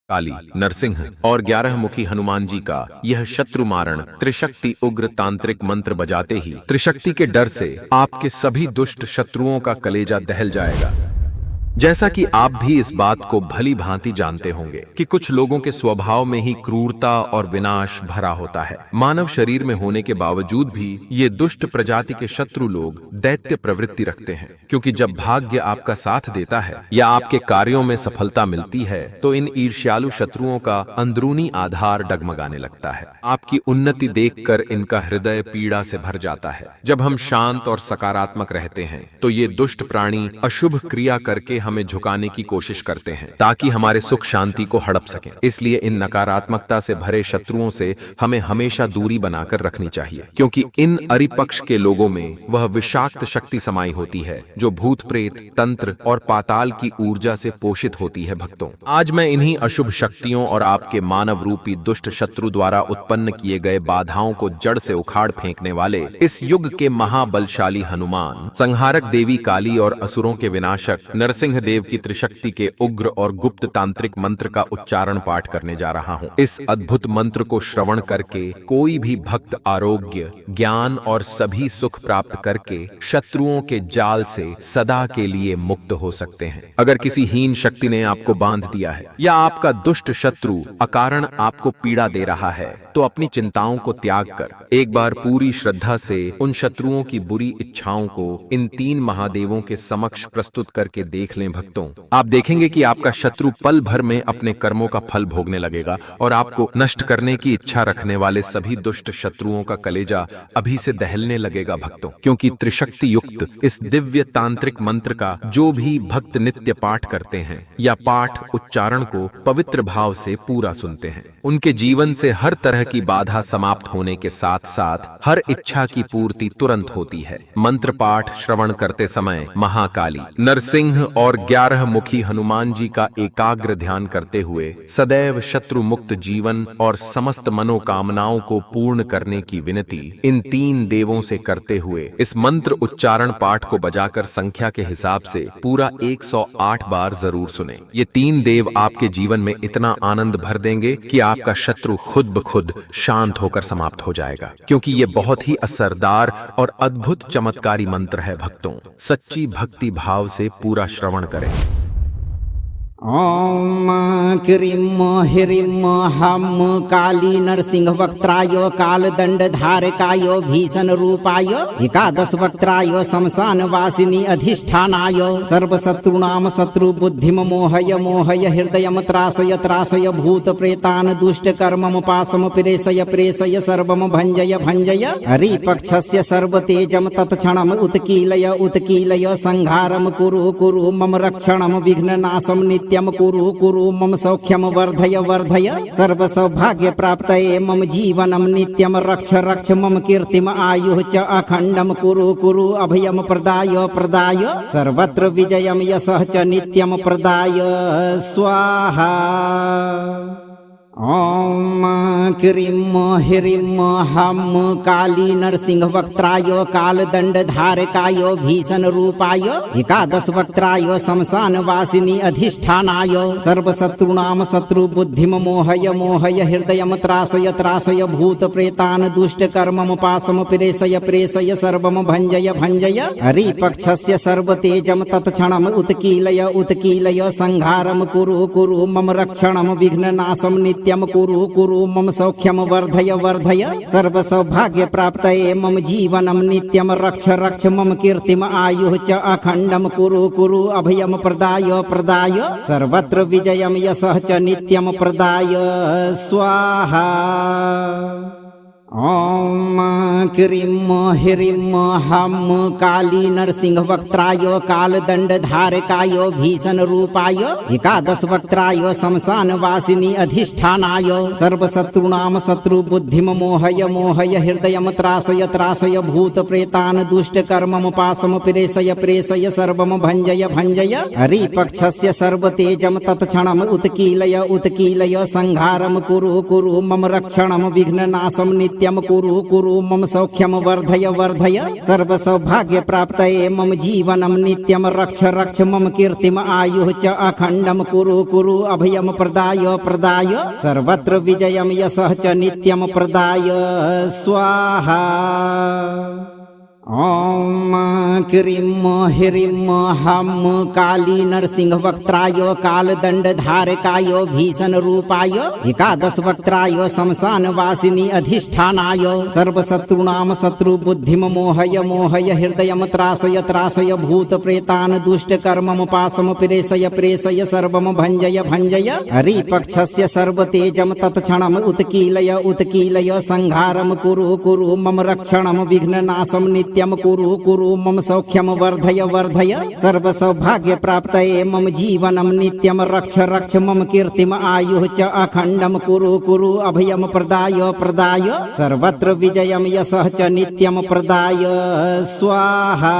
काली, नरसिंह और 11 मुखी हनुमान जी का यह शत्रु मारण त्रिशक्ति उग्र तांत्रिक मंत्र बजाते ही त्रिशक्ति के डर से आपके सभी दुष्ट शत्रुओं का कलेजा दहल जाएगा। जैसा कि आप भी इस बात को भली भांति जानते होंगे कि कुछ लोगों के स्वभाव में ही क्रूरता और विनाश भरा होता है। मानव शरीर में होने के बावजूद भी ये दुष्ट प्रजाति के शत्रु लोग दैत्य प्रवृत्ति रखते हैं, क्योंकि जब भाग्य आपका साथ देता है या आपके कार्यों में सफलता मिलती है तो इन ईर्ष्यालु शत्रुओं का अंदरूनी आधार डगमगाने लगता है। आपकी उन्नति देखकर इनका हृदय पीड़ा से भर जाता है। जब हम शांत और सकारात्मक रहते हैं तो ये दुष्ट प्राणी अशुभ क्रिया करके हमें झुकाने की कोशिश करते हैं ताकि हमारे सुख शांति को हड़प सकें। इसलिए इन नकारात्मकता से भरे शत्रुओं से हमें हमेशा दूरी बनाकर रखनी चाहिए, क्योंकि इन अरिपक्ष के लोगों में वह विषाक्त शक्ति समाई होती है जो भूत प्रेत, तंत्र और पाताल की ऊर्जा से पोषित होती है। भक्तों, आज मैं इन्हीं अशुभ शक्तियों और आपके मानव रूपी दुष्ट शत्रु द्वारा उत्पन्न किए गए बाधाओं को जड़ से उखाड़ फेंकने वाले इस युग के महाबलशाली हनुमान, संहारक देवी काली और असुरों के विनाशक नरसिंह देव की त्रिशक्ति के उग्र और गुप्त तांत्रिक मंत्र का उच्चारण पाठ करने जा रहा हूँ। इस अद्भुत मंत्र को श्रवण करके कोई भी भक्त आरोग्य, ज्ञान और सभी सुख प्राप्त करके शत्रुओं के जाल से सदा के लिए मुक्त हो सकते हैं। अगर किसी हीन शक्ति ने आपको बांध दिया है या आपका दुष्ट शत्रु अकारण आपको पीड़ा दे रहा है तो अपनी चिंताओं को त्याग कर एक बार पूरी श्रद्धा से उन शत्रुओं की बुरी इच्छाओं को इन 3 महादेवों के समक्ष प्रस्तुत करके देख लें। भक्तों, आप देखेंगे कि आपका शत्रु पल भर में अपने कर्मों का फल भोगने लगेगा और आपको नष्ट करने की इच्छा रखने वाले सभी दुष्ट शत्रुओं का कलेजा अभी से दहलने लगेगा। भक्तों, क्योंकि त्रिशक्ति युक्त इस दिव्य तांत्रिक मंत्र का जो भी भक्त नित्य पाठ करते हैं या पाठ उच्चारण को पवित्र भाव से पूरा सुनते हैं, उनके जीवन से हर तरह की बाधा समाप्त होने के साथ साथ हर इच्छा की पूर्ति तुरंत होती है। मंत्र पाठ श्रवण करते समय महाकाली, नरसिंह और 11 मुखी हनुमान जी का एकाग्र ध्यान करते हुए सदैव शत्रु मुक्त जीवन और समस्त मनोकामनाओं को पूर्ण करने की विनती इन 3 देवों से करते हुए इस मंत्र उच्चारण पाठ को बजाकर संख्या के हिसाब से पूरा 108 बार जरूर सुने। ये 3 देव आपके जीवन में इतना आनंद भर देंगे कि आपका शत्रु खुद ब खुद शांत होकर समाप्त हो जाएगा, क्योंकि ये बहुत ही असरदार और अद्भुत चमत्कारी मंत्र है। भक्तों, सच्ची भक्ति भाव से पूरा श्रवण करें। ओम क्रीम ह्रीम हम काली नरसिंह वक्त्राय काल दंड धारकाय भीषण रूपाय एकादश वक्त्राय शमशान वासिनी अधिष्ठानाय सर्वशत्रुणाम शत्रु बुद्धिम मोहय मोहय हृदयम त्रासय त्रासय भूत प्रेतान दुष्ट कर्मम पासम प्रेषय प्रेषय सर्वम भंजय भंजय हरिपक्षस्य सर्व तेजम तत्क्षणम उत्कीलय उत्कीलय संहारम कुरु कुरु मम रक्षणम विघ्ननाशम नित्यम कुरु कुरु मम सौख्यम वर्धय वर्धय सर्व सौभाग्य प्राप्तये मम जीवनम नित्यम रक्ष रक्ष मम कीर्तिम आयुः च अखंडम कुरु कुरु अभयम प्रदाय प्रदाय सर्वत्र विजयम यशः च नित्यम प्रदाय स्वाहा। ओम क्रीम ह्रीम हम काली नरसिंह वक्त्राय काल दंड धारकाय भीषण रूपाय एकादश वक्त्राय शमशान वासिनी अधिष्ठानाय सर्वशत्रुणाम शत्रु बुद्धिम मोहय मोहय हृदयम त्रासय त्रासय भूत प्रेतान दुष्ट कर्मम पासम प्रेषय प्रेषय सर्वम भंजय भंजय हरिपक्षस्य सर्व तेजम तत्क्षणम उत्कीलय उत्कीलय संहारम कुरु कुरु मम रक्षणम विघ्ननाशम नित्यम कुरु कुरु मम सौख्यम वर्धय वर्धय सर्व सौभाग्य प्राप्तये मम जीवनम नित्यम रक्ष रक्ष मम कीर्तिम आयुः च अखंडम कुरु कुरु अभयम प्रदाय प्रदाय सर्वत्र विजयम यशः च नित्यम प्रदाय स्वाहा। ओम क्रीम ह्रीम हम काली नरसिंह वक्त्राय काल दंड धारकाय भीषण रूपाय एकादश वक्त्राय शमशान वासिनी अधिष्ठानाय सर्वशत्रुणाम शत्रु बुद्धिम मोहय मोहय हृदयम त्रासय त्रासय भूत प्रेतान दुष्ट कर्मम पासम प्रेषय प्रेषय सर्वम भंजय भंजय हरिपक्षस्य सर्व तेजम तत्क्षणम उत्कीलय उत्कीलय संहारम कुरु कुरु मम रक्षणम विघ्ननाशम नित्यम नित्यं कुरु कुरु मम सौख्यं वर्धय वर्धय सर्वसौभाग्यप्राप्तये मम जीवनं नित्यं रक्ष रक्ष मम कीर्तिम आयुः च अखण्डं कुरु कुरु अभयं प्रदाय प्रदाय सर्वत्र विजयं यशः च नित्यं प्रदाय स्वाहा। ॐ क्रीं ह्रीं हं काली नरसिंह वक्त्राय कालदण्डधारकाय भीषणरूपाय एकादश वक्त्राय शमशानवासिनी अधिष्ठानाय सर्वशत्रूणां शत्रुबुद्धिं मोहय मोहय हृदयं त्रासय त्रासय भूतप्रेतान् दुष्टकर्मं पाशं प्रेषय प्रेषय सर्वं भञ्जय भञ्जय हरिपक्षस्य सर्वतेजं तत्क्षणम् उत्कीलय उत्कीलय संहारं कुरु कुरु मम रक्षणं विघ्ननाशं नित्यं कुरु कुरु मम सौख्यं वर्धय वर्धय सर्वसौभाग्यप्राप्तये मम जीवनं नित्यं रक्ष रक्ष मम कीर्तिम आयुः च अखण्डं कुरु कुरु अभयं प्रदाय प्रदाय सर्वत्र विजयं यशः च नित्यं प्रदाय स्वाहा।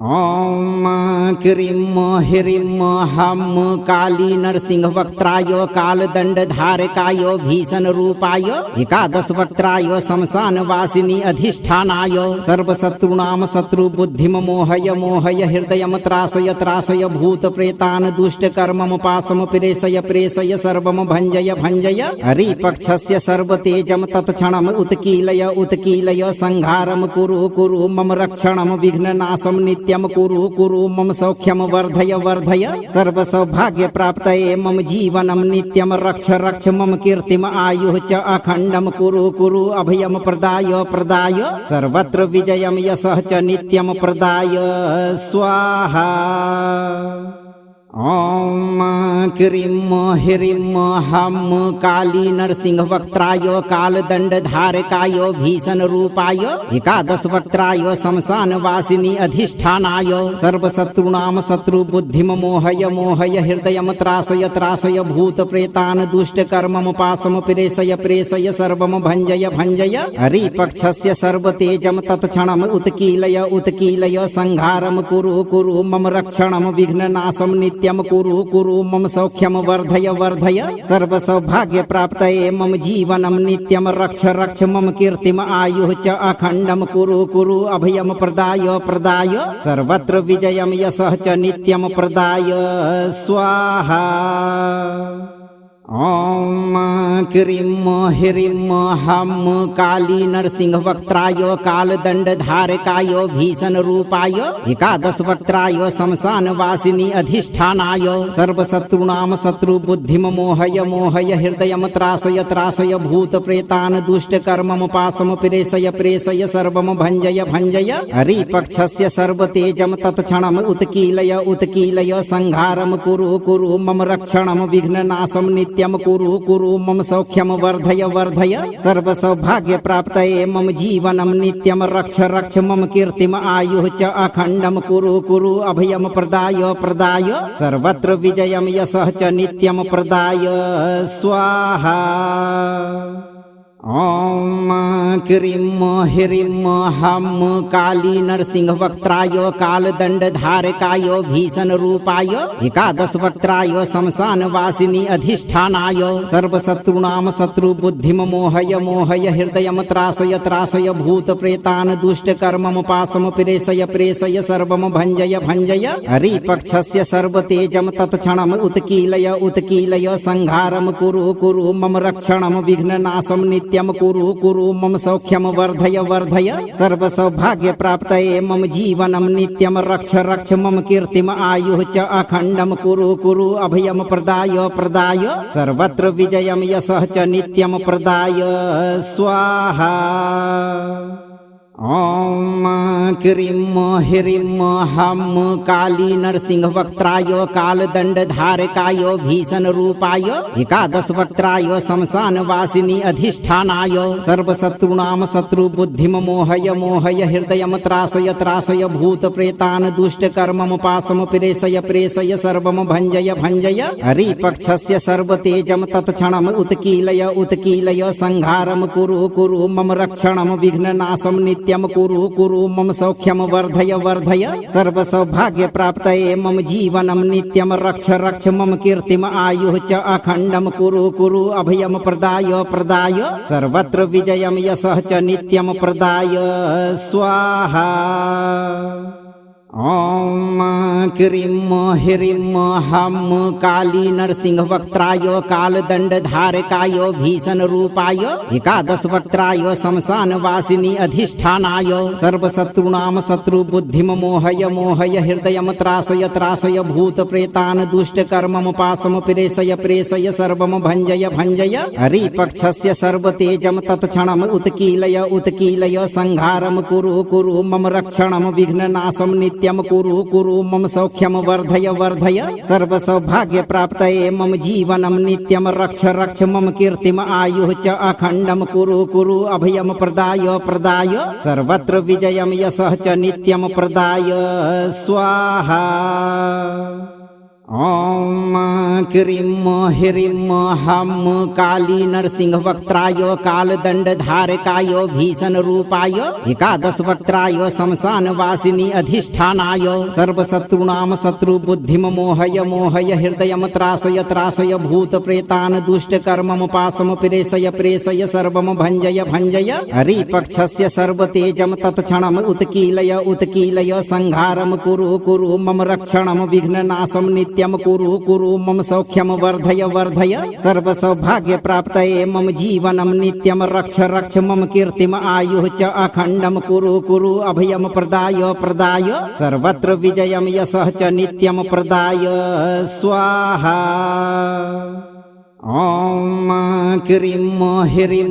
ॐ क्रीं ह्रीं हं काली नरसिंह वक्त्राय कालदण्डधारकाय भीषणरूपाय एकादश वक्त्राय शमशानवासिनी अधिष्ठानाय सर्वशत्रूणां शत्रुबुद्धिं मोहय मोहय हृदयं त्रासय त्रासय भूतप्रेतान् दुष्टकर्मं पाशं प्रेषय प्रेषय सर्वं भञ्जय भञ्जय हरिपक्षस्य सर्वतेजं तत्क्षणम् उत्कीलय उत्कीलय संहारं कुरु कुरु मम रक्षणं विघ्ननाशं नित्यं कुरु कुरु मम सौख्यं वर्धय वर्धय सर्वसौभाग्यप्राप्तये मम जीवनं नित्यं रक्ष रक्ष मम कीर्तिम आयुः च अखण्डं कुरु कुरु अभयं प्रदाय प्रदाय सर्वत्र विजयं यशः च नित्यं प्रदाय स्वाहा। ॐ क्रीं ह्रीं हं काली नरसिंह वक्त्राय कालदण्डधारकाय भीषणरूपाय एकादश वक्त्राय शमशानवासिनी अधिष्ठानाय सर्वशत्रूणां शत्रुबुद्धिं मोहय मोहय हृदयं त्रासय त्रासय भूतप्रेतान् दुष्टकर्मं पाशं प्रेषय प्रेषय सर्वं भञ्जय भञ्जय हरिपक्षस्य सर्वतेजं तत्क्षणम् उत्कीलय उत्कीलय संहारं कुरु कुरु मम रक्षणं विघ्ननाशं नित्यं कुरु कुरु मम सौख्यं वर्धय वर्धय सर्वसौभाग्यप्राप्तये मम जीवनं नित्यं रक्ष रक्ष मम कीर्तिम आयुः च अखण्डं कुरु कुरु अभयं प्रदाय प्रदाय सर्वत्र विजयं यशः च नित्यं प्रदाय स्वाहा। ॐ क्रीं ह्रीं हं काली नरसिंह वक्त्राय कालदण्डधारकाय भीषणरूपाय एकादश वक्त्राय शमशानवासिनी अधिष्ठानाय सर्वशत्रूणां शत्रुबुद्धिं मोहय मोहय हृदयं त्रासय त्रासय भूतप्रेतान् दुष्टकर्मं पाशं प्रेषय प्रेषय सर्वं भञ्जय भञ्जय हरिपक्षस्य सर्वतेजं तत्क्षणम् उत्कीलय उत्कीलय संहारं कुरु कुरु मम रक्षणं विघ्ननाशं नित्यं कुरु कुरु मम सौख्यं वर्धय वर्धय सर्वसौभाग्यप्राप्तये मम जीवनं नित्यं रक्ष रक्ष मम कीर्तिम आयुः च अखण्डं कुरु कुरु अभयं प्रदाय प्रदाय सर्वत्र विजयं यशः च नित्यं प्रदाय स्वाहा। ॐ क्रीं ह्रीं हं काली नरसिंह वक्त्राय कालदण्डधारकाय भीषणरूपाय एकादश वक्त्राय शमशानवासिनी अधिष्ठानाय सर्वशत्रूणां शत्रुबुद्धिं मोहय मोहय हृदयं त्रासय त्रासय भूतप्रेतान् दुष्टकर्मं पाशं प्रेषय प्रेषय सर्वं भञ्जय भञ्जय हरिपक्षस्य सर्वतेजं तत्क्षणम् उत्कीलय उत्कीलय संहारं कुरु कुरु मम रक्षणं विघ्ननाशं नित्यं कुरु कुरु मम सौख्यं वर्धय वर्धय सर्वसौभाग्यप्राप्तये मम जीवनं नित्यं रक्ष रक्ष मम कीर्तिम आयुः च अखण्डं कुरु कुरु अभयं प्रदाय प्रदाय सर्वत्र विजयं यशः च नित्यं प्रदाय स्वाहा। ॐ क्रीं ह्रीं हं काली नरसिंह वक्त्राय कालदण्डधारकाय भीषणरूपाय एकादश वक्त्राय शमशानवासिनी अधिष्ठानाय सर्वशत्रूणां शत्रुबुद्धिं मोहय मोहय हृदयं त्रासय त्रासय भूतप्रेतान् दुष्टकर्मं पाशं प्रेषय प्रेषय सर्वं भञ्जय भञ्जय हरिपक्षस्य सर्वतेजं तत्क्षणम् उत्कीलय उत्कीलय संहारं कुरु कुरु मम रक्षणं विघ्ननाशं नित्यं नित्यं कुरु कुरु मम सौख्यं वर्धय वर्धय सर्वसौभाग्यप्राप्तये मम जीवनं नित्यं रक्ष रक्ष मम कीर्तिम आयुः च अखण्डं कुरु कुरु अभयं प्रदाय प्रदाय सर्वत्र विजयं यशः च नित्यं प्रदाय स्वाहा। ॐ क्रीं ह्रीं हं काली नरसिंह वक्त्राय कालदण्डधारकाय भीषणरूपाय एकादश वक्त्राय शमशान वासिनी अधिष्ठानाय सर्वशत्रूणां शत्रुबुद्धिं मोहय मोहय हृदयं त्रासय त्रासय भूतप्रेतान् दुष्टकर्मं पाशं प्रेषय प्रेषय सर्वं भञ्जय भञ्जय हरिपक्षस्य सर्वतेजं तत्क्षणम् उत्कीलय उत्कीलय संहारं कुरु कुरु मम रक्षणं विघ्ननाशं नित्यं कुरु कुरु मम सौख्यं वर्धय वर्धय सर्वसौभाग्यप्राप्तये मम जीवनं नित्यं रक्ष रक्ष मम कीर्तिम आयुः च अखण्डं कुरु कुरु अभयं प्रदाय प्रदाय सर्वत्र विजयं यशः च नित्यं प्रदाय स्वाहा। ॐ क्रीं ह्रीं हं काली नरसिंह वक्त्राय कालदण्डधारकाय भीषणरूपाय एकादश वक्त्राय शमशान वासिनी अधिष्ठानाय सर्वशत्रूणां शत्रुबुद्धिं मोहय मोहय हृदयं त्रासय त्रासय भूतप्रेतान् दुष्टकर्मं पाशं प्रेषय प्रेषय सर्वं भञ्जय भञ्जय हरिपक्षस्य सर्वतेजं तत्क्षणम् उत्कीलय उत्कीलय संहारं कुरु कुरु मम रक्षणं विघ्ननाशं नित्यं कुरु कुरु मम सौख्यं वर्धय वर्धय सर्वसौभाग्यप्राप्तये मम जीवनं नित्यं रक्ष रक्ष मम कीर्तिम आयुः च अखण्डं कुरु कुरु अभयं प्रदाय प्रदाय सर्वत्र विजयं यशः च नित्यं प्रदाय स्वाहा। ॐ क्रीं ह्रीं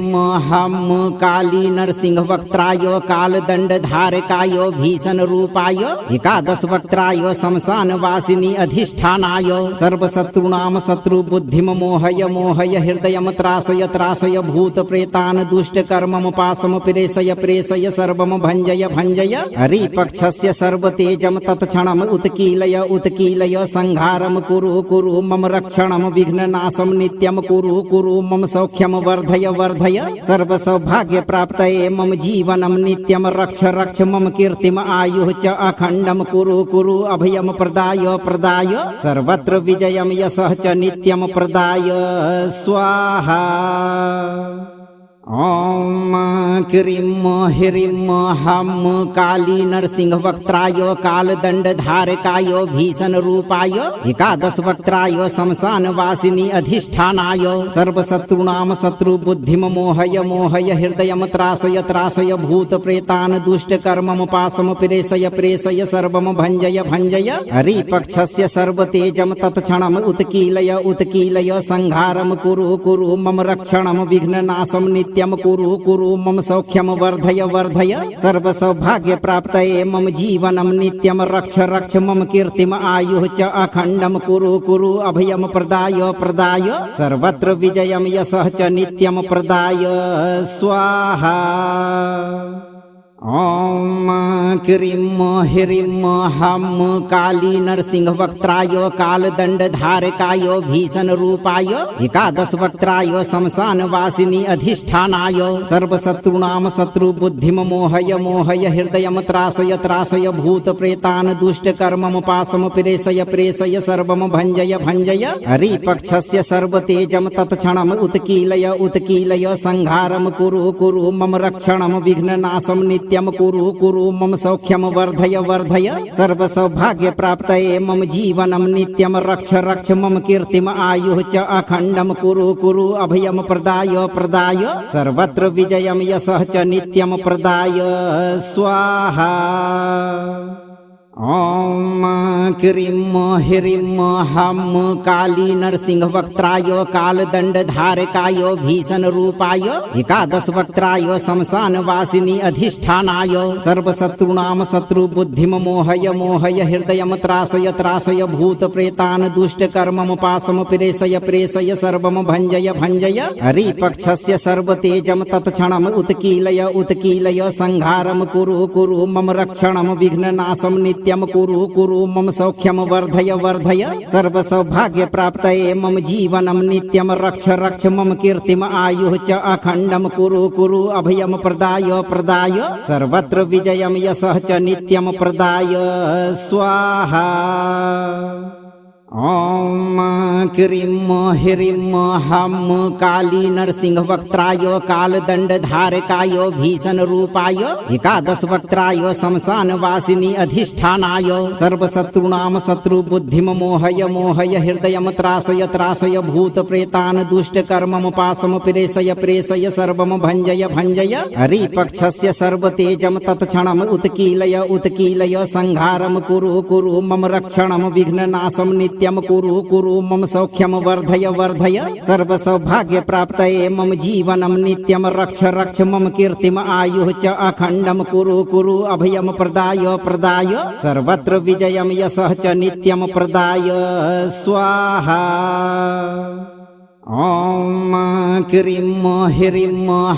हं काली नरसिंह वक्त्राय कालदण्डधारकाय भीषणरूपाय एकादश वक्त्राय शमशान वासिनी अधिष्ठानाय सर्वशत्रूणां शत्रुबुद्धिं मोहय मोहय हृदयं त्रासय त्रासय भूतप्रेतान् दुष्टकर्मं पाशं प्रेषय प्रेषय सर्वं भञ्जय भञ्जय हरिपक्षस्य सर्वतेजं तत्क्षणम् उत्कीलय उत्कीलय संहारं कुरु कुरु मम रक्षणं विघ्ननाशं नित्यं कुरु कुरु मम सौख्यं वर्धय वर्धय सर्वसौभाग्यप्राप्तये मम जीवनं नित्यं रक्ष रक्ष मम कीर्तिम आयुः च अखण्डं कुरु कुरु अभयं प्रदाय प्रदाय सर्वत्र विजयं यशः च नित्यं प्रदाय स्वाहा। ॐ क्रीं ह्रीं हं काली नरसिंह वक्त्राय कालदण्डधारकाय भीषणरूपाय एकादश वक्त्राय शमशान वासिनी अधिष्ठानाय सर्वशत्रूणां शत्रुबुद्धिं मोहय मोहय हृदयं त्रासय त्रासय भूतप्रेतान् दुष्टकर्मं पाशं प्रेषय प्रेषय सर्वं भञ्जय भञ्जय हरिपक्षस्य सर्वतेजं तत्क्षणम् उत्कीलय उत्कीलय संहारं कुरु कुरु मम रक्षणं विघ्ननाशं नित्यं कुरु कुरु मम सौख्यं वर्धय वर्धय सर्वसौभाग्यप्राप्तये मम जीवनं नित्यं रक्ष रक्ष मम कीर्तिम आयुः च अखण्डं कुरु कुरु अभयं प्रदाय प्रदाय सर्वत्र विजयं यशः च नित्यं प्रदाय स्वाहा। ॐ क्रीं ह्रीं हं काली नरसिंह वक्त्राय कालदण्डधारकाय भीषणरूपाय एकादश वक्त्राय शमशान वासिनी अधिष्ठानाय सर्वशत्रूणां शत्रुबुद्धिं मोहय मोहय हृदयं त्रासय त्रासय भूतप्रेतान् दुष्टकर्मं पाशं प्रेषय प्रेषय सर्वं भञ्जय भञ्जय हरिपक्षस्य सर्वतेजं तत्क्षणम् उत्कीलय उत्कीलय संहारं कुरु कुरु मम रक्षणं विघ्ननाशं नित्यं कुरु कुरु मम सौख्यं वर्धय वर्धय सर्वसौभाग्यप्राप्तये मम जीवनं नित्यं रक्ष रक्ष मम कीर्तिम आयुः च अखण्डं कुरु कुरु अभयं प्रदाय प्रदाय सर्वत्र विजयं यशः च नित्यं प्रदाय स्वाहा। ॐ क्रीं ह्रीं हं काली नरसिंह वक्त्राय कालदण्डधारकाय भीषणरूपाय एकादश वक्त्राय शमशान वासिनी अधिष्ठानाय सर्वशत्रूणां शत्रुबुद्धिं मोहय मोहय हृदयं त्रासय त्रासय भूतप्रेतान् दुष्टकर्मं पाशं प्रेषय प्रेषय सर्वं भञ्जय भञ्जय हरिपक्षस्य सर्वतेजं तत्क्षणम् उत्कीलय उत्कीलय संहारं कुरु कुरु मम रक्षणं विघ्ननाशं नित्यं कुरु कुरु मम सौख्यं वर्धय वर्धय सर्वसौभाग्यप्राप्तये मम जीवनं नित्यं रक्ष रक्ष मम कीर्तिम आयुः च अखण्डं कुरु कुरु अभयं प्रदाय प्रदाय सर्वत्र विजयं यशः च नित्यं प्रदाय स्वाहा। ॐ क्रीं ह्रीं हं काली नरसिंह वक्त्राय कालदण्डधारकाय भीषण रूपाय एकादश वक्त्राय शमशान वासिनी अधिष्ठानाय सर्वशत्रूणां शत्रुबुद्धिं मोहय मोहय हृदयं त्रासय त्रासय भूत प्रेतान् दुष्टकर्मं पाशं प्रेषय प्रेषय सर्वं भञ्जय भञ्जय हरिपक्षस्य सर्वतेजं तत्क्षणम् उत्कीलय उत्कीलय संहारं कुरु कुरु मम रक्षणं विघ्ननाशं नित्यं कुरु कुरु मम सौख्यं वर्धय वर्धय सर्वसौभाग्यप्राप्तये मम जीवनं नित्यं रक्ष रक्ष मम कीर्तिम आयुः च अखण्डं कुरु कुरु अभयं प्रदाय प्रदाय सर्वत्र विजयं यशः च नित्यं प्रदाय स्वाहा। ॐ क्रीं ह्रीं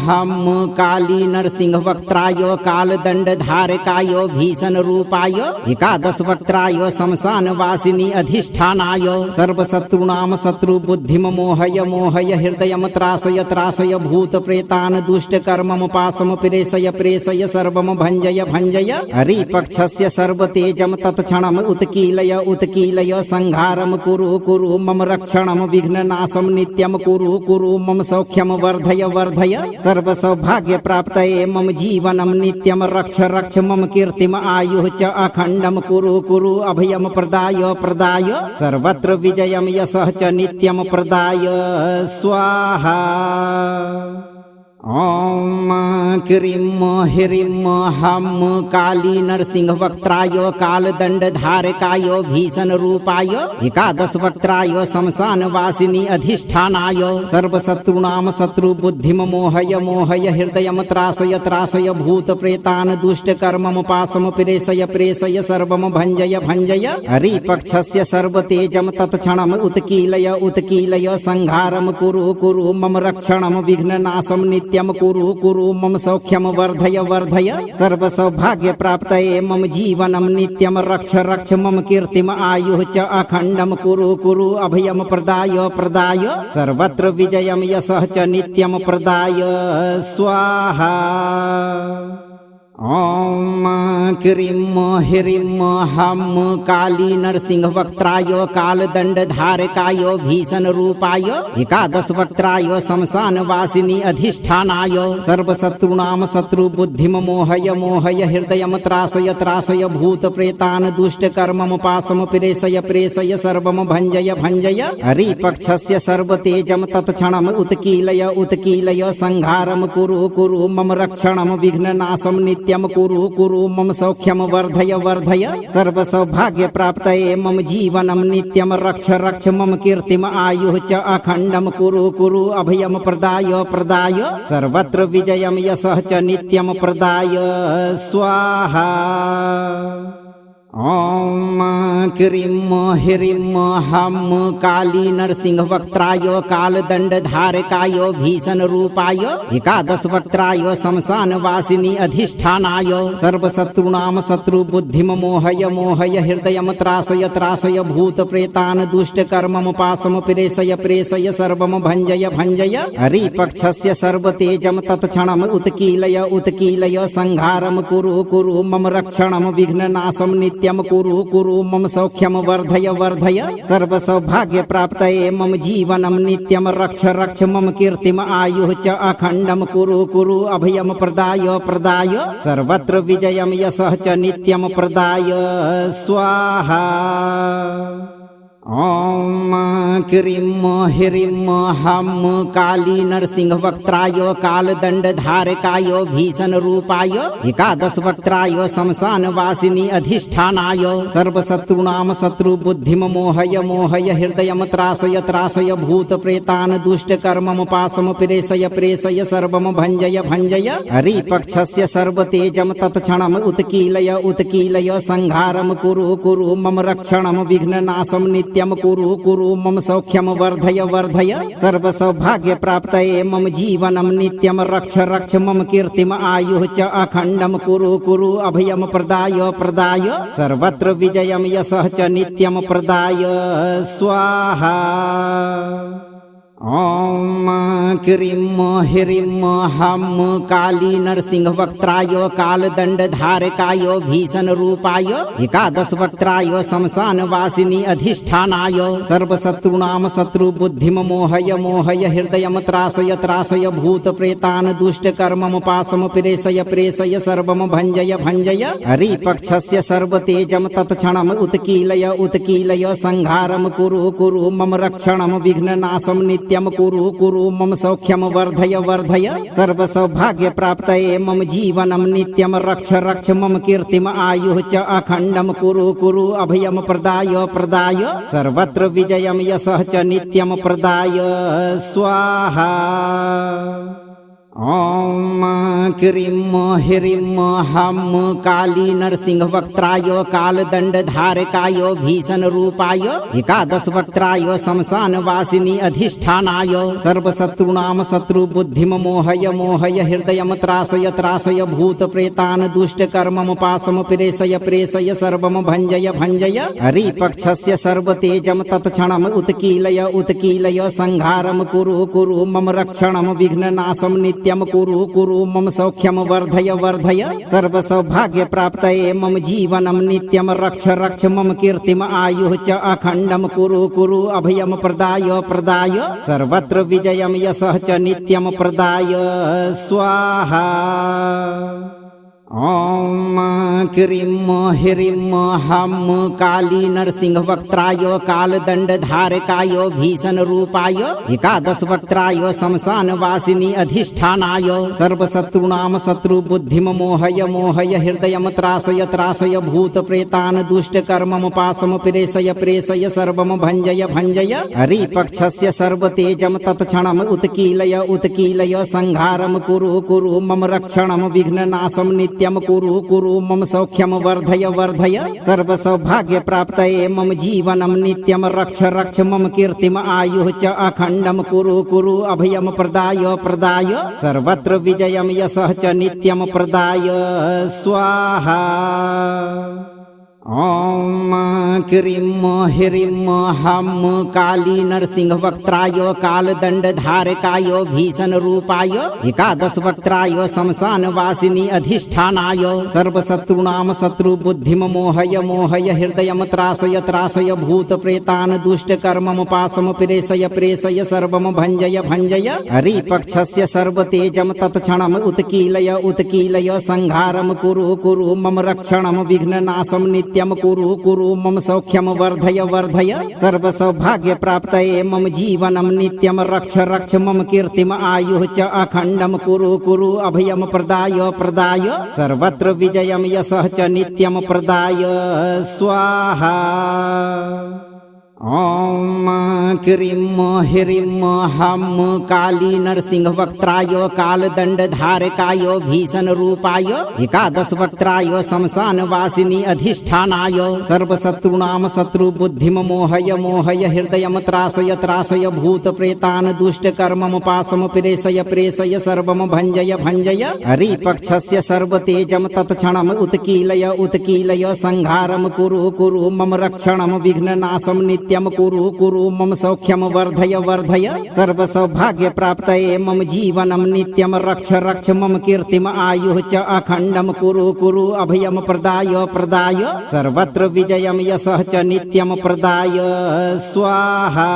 हं काली नरसिंह वक्त्राय कालदण्डधारकाय भीषण रूपाय एकादश वक्त्राय शमशान वासिनी अधिष्ठानाय सर्वशत्रूणां शत्रुबुद्धिं मोहय मोहय हृदयं त्रासय त्रासय भूत प्रेतान् दुष्टकर्मं पाशं प्रेषय प्रेषय सर्वं भञ्जय भञ्जय हरिपक्षस्य सर्वतेजं तत्क्षणम् उत्कीलय उत्कीलय संहारं कुरु कुरु मम रक्षणं विघ्ननाशं नित्यं कुरु कुरु मम सौख्यं वर्धय वर्धय सर्वसौभाग्यप्राप्तये मम जीवनं नित्यं रक्ष रक्ष मम कीर्तिम आयुः च अखण्डं कुरु कुरु अभयं प्रदाय प्रदाय सर्वत्र विजयं यशः च नित्यं प्रदाय स्वाहा। ॐ क्रीं ह्रीं हं काली नरसिंह वक्त्राय कालदण्डधारकाय भीषण रूपाय एकादश वक्त्राय शमशान वासिनी अधिष्ठानाय सर्वशत्रूणां शत्रुबुद्धिं मोहय मोहय हृदयं त्रासय त्रासय भूत प्रेतान् दुष्टकर्मं पाशं प्रेषय प्रेषय सर्वं भञ्जय भञ्जय हरिपक्षस्य सर्वतेजं तत्क्षणम् उत्कीलय उत्कीलय संहारं कुरु कुरु मम रक्षणं विघ्ननाशं नित्यं कुरु कुरु मम सौख्यं वर्धय वर्धय सर्वसौभाग्यप्राप्तये मम जीवनं नित्यं रक्ष रक्ष मम कीर्तिम आयुः च अखण्डं कुरु कुरु अभयं प्रदाय प्रदाय सर्वत्र विजयं यशः च नित्यं प्रदाय स्वाहा। ॐ क्रीं ह्रीं हं काली नरसिंह वक्त्राय कालदण्डधारकाय भीषण रूपाय एकादश वक्त्राय शमशान वासिनी अधिष्ठानाय सर्वशत्रूणां शत्रुबुद्धिं मोहय मोहय हृदयं त्रासय त्रासय भूत प्रेतान् दुष्टकर्मं पाशं प्रेषय प्रेषय सर्वं भञ्जय भञ्जय हरिपक्षस्य सर्वतेजं तत्क्षणम् उत्कीलय उत्कीलय संहारं कुरु कुरु मम रक्षणं विघ्ननाशं नित्यं कुरु कुरु मम सौख्यं वर्धय वर्धय सर्वसौभाग्यप्राप्तये मम जीवनं नित्यं रक्ष रक्ष मम कीर्तिम आयुः च अखण्डं कुरु कुरु अभयं प्रदाय प्रदाय सर्वत्र विजयं यशः च नित्यं प्रदाय स्वाहा। ॐ क्रीं ह्रीं हं काली नरसिंह वक्त्राय कालदण्डधारकाय भीषण रूपाय एकादश वक्त्राय शमशान वासिनी अधिष्ठानाय सर्वशत्रूणां शत्रुबुद्धिं मोहय मोहय हृदयं त्रासय त्रासय भूत प्रेतान् दुष्टकर्मं पाशं प्रेषय प्रेषय सर्वं भञ्जय भञ्जय हरिपक्षस्य सर्वतेजं तत्क्षणम् उत्कीलय उत्कीलय संहारं कुरु कुरु मम रक्षणं विघ्ननाशं नित्यं कुरु कुरु मम सौख्यं वर्धय वर्धय सर्वसौभाग्यप्राप्तये मम जीवनं नित्यं रक्ष रक्ष मम कीर्तिम आयुः च अखण्डं कुरु कुरु अभयं प्रदाय प्रदाय सर्वत्र विजयं यशः च नित्यं प्रदाय स्वाहा। ॐ क्रीं ह्रीं हं काली नरसिंह वक्त्राय कालदण्डधारकाय भीषण रूपाय एकादश वक्त्राय शमशान वासिनी अधिष्ठानाय सर्वशत्रूणां शत्रुबुद्धिं मोहय मोहय हृदयं त्रासय त्रासय भूत प्रेतान् दुष्टकर्मं पाशं प्रेषय प्रेषय सर्वं भञ्जय भञ्जय हरिपक्षस्य सर्वतेजं तत्क्षणम् उत्कीलय उत्कीलय संहारं कुरु कुरु मम रक्षणं विघ्ननाशं नित्यं नित्यं कुरु कुरु मम सौख्यं वर्धय वर्धय सर्वसौभाग्यप्राप्तये मम जीवनं नित्यं रक्ष रक्ष मम कीर्तिम आयुः च अखण्डं कुरु कुरु अभयं प्रदाय प्रदाय सर्वत्र विजयं यशः च नित्यं प्रदाय स्वाहा। ॐ क्रीं ह्रीं हं काली नरसिंह वक्त्राय कालदंड धारकाय भीषण रूपाय एकादश वक्त्राय शमशान वासिनी अधिष्ठानाय सर्वशत्रुणां शत्रु बुद्धिम मोहय मोहय हृदयं त्रासय त्रासय भूत प्रेतान् दुष्ट कर्मम पाशम प्रेषय प्रेषय सर्वं भंजय भंजय हरिपक्षस्य सर्वतेजं तत्क्षणम् उत्कीलय उत्कीलय संहारं कुरु कुरु मम रक्षणं विघ्ननाशं नित्यं कुरु कुरु मम सौख्यं वर्धय वर्धय सर्वसौभाग्यप्राप्तये मम जीवनं नित्यं रक्ष रक्ष मम कीर्तिम आयुः च अखण्डं कुरु कुरु अभयं प्रदाय प्रदाय सर्वत्र विजयं यशः च नित्यं प्रदाय स्वाहा। ॐ क्रीं ह्रीं हं काली नरसिंह वक्त्राय कालदंड धारकाय भीषण रूपाय एकादश वक्त्राय शमशान वासिनी अधिष्ठानाय सर्वशत्रुणां शत्रु बुद्धिम मोहय मोहय हृदयं त्रासय त्रासय भूत प्रेतान् दुष्ट कर्मम पाशम प्रेषय प्रेषय सर्वं भंजय भंजय हरिपक्षस्य सर्वतेजं तत्क्षणम् उत्कीलय उत्कीलय संहारं कुरु कुरु मम रक्षणं विघ्ननाशं नित्यं कुरु कुरु मम सौख्यं वर्धय वर्धय सर्वसौभाग्यप्राप्तये मम जीवनं नित्यं रक्ष रक्ष मम कीर्तिम आयुः च अखण्डं कुरु कुरु अभयं प्रदाय प्रदाय सर्वत्र विजयं यशः च नित्यं प्रदाय स्वाहा। ॐ क्रीं ह्रीं हं काली नरसिंह वक्त्राय कालदंड धारकाय भीषण रूपाय एकादश वक्त्राय शमशान वासिनी अधिष्ठानाय सर्वशत्रुणां शत्रु बुद्धिम मोहय मोहय हृदयं त्रासय त्रासय भूत प्रेतान् दुष्ट कर्मम पाशम प्रेषय प्रेषय सर्वं भंजय भंजय हरिपक्षस्य सर्वतेजं तत्क्षणम् उत्कीलय उत्कीलय संहारं कुरु कुरु मम रक्षणं विघ्ननाशं नित्यं कुरु कुरु मम सौख्यं वर्धय वर्धय सर्वसौभाग्यप्राप्तये मम जीवनं नित्यं रक्ष रक्ष मम कीर्तिम आयुः च अखण्डं कुरु कुरु अभयं प्रदाय प्रदाय सर्वत्र विजयं यशः च नित्यं प्रदाय स्वाहा। ॐ क्रीं ह्रीं हं काली नरसिंह वक्त्राय कालदंड धारकाय भीषण रूपाय एकादश वक्त्राय शमशान वासिनी अधिष्ठानाय सर्वशत्रुणां शत्रु बुद्धिम मोहय मोहय हृदयं त्रासय त्रासय भूत प्रेतान् दुष्ट कर्मम पाशम प्रेषय प्रेषय सर्वं भंजय भंजय हरिपक्षस्य सर्वतेजं तत्क्षणम् उत्कीलय उत्कीलय संहारं कुरु कुरु मम रक्षणं विघ्ननाशं नित्यं कुरु कुरु मम सौख्यं वर्धय वर्धय सर्वसौभाग्यप्राप्तये मम जीवनं नित्यं रक्ष रक्ष मम कीर्तिम आयुः च अखण्डं कुरु कुरु अभयं प्रदाय प्रदाय सर्वत्र विजयं यशः च नित्यं प्रदाय स्वाहा। ॐ क्रीं ह्रीं हं काली नरसिंह वक्त्राय कालदंड धारकाय भीषण रूपाय एकादश वक्त्राय शमशान वासिनी अधिष्ठानाय सर्वशत्रुणां शत्रु बुद्धिम मोहय मोहय हृदयं त्रासय त्रासय भूत प्रेतान् दुष्ट कर्मम पाशम प्रेषय प्रेषय सर्वं भंजय भंजय हरिपक्षस्य सर्वतेजं तत्क्षणम् उत्कीलय उत्कीलय संहारं कुरु कुरु मम रक्षणं विघ्ननाशं नित्यं कुरु कुरु मम सौख्यं वर्धय वर्धय सर्वसौभाग्यप्राप्तये मम जीवनं नित्यं रक्ष रक्ष मम कीर्तिम आयुः च अखण्डं कुरु कुरु अभयं प्रदाय प्रदाय सर्वत्र विजयं यशः च नित्यं प्रदाय स्वाहा।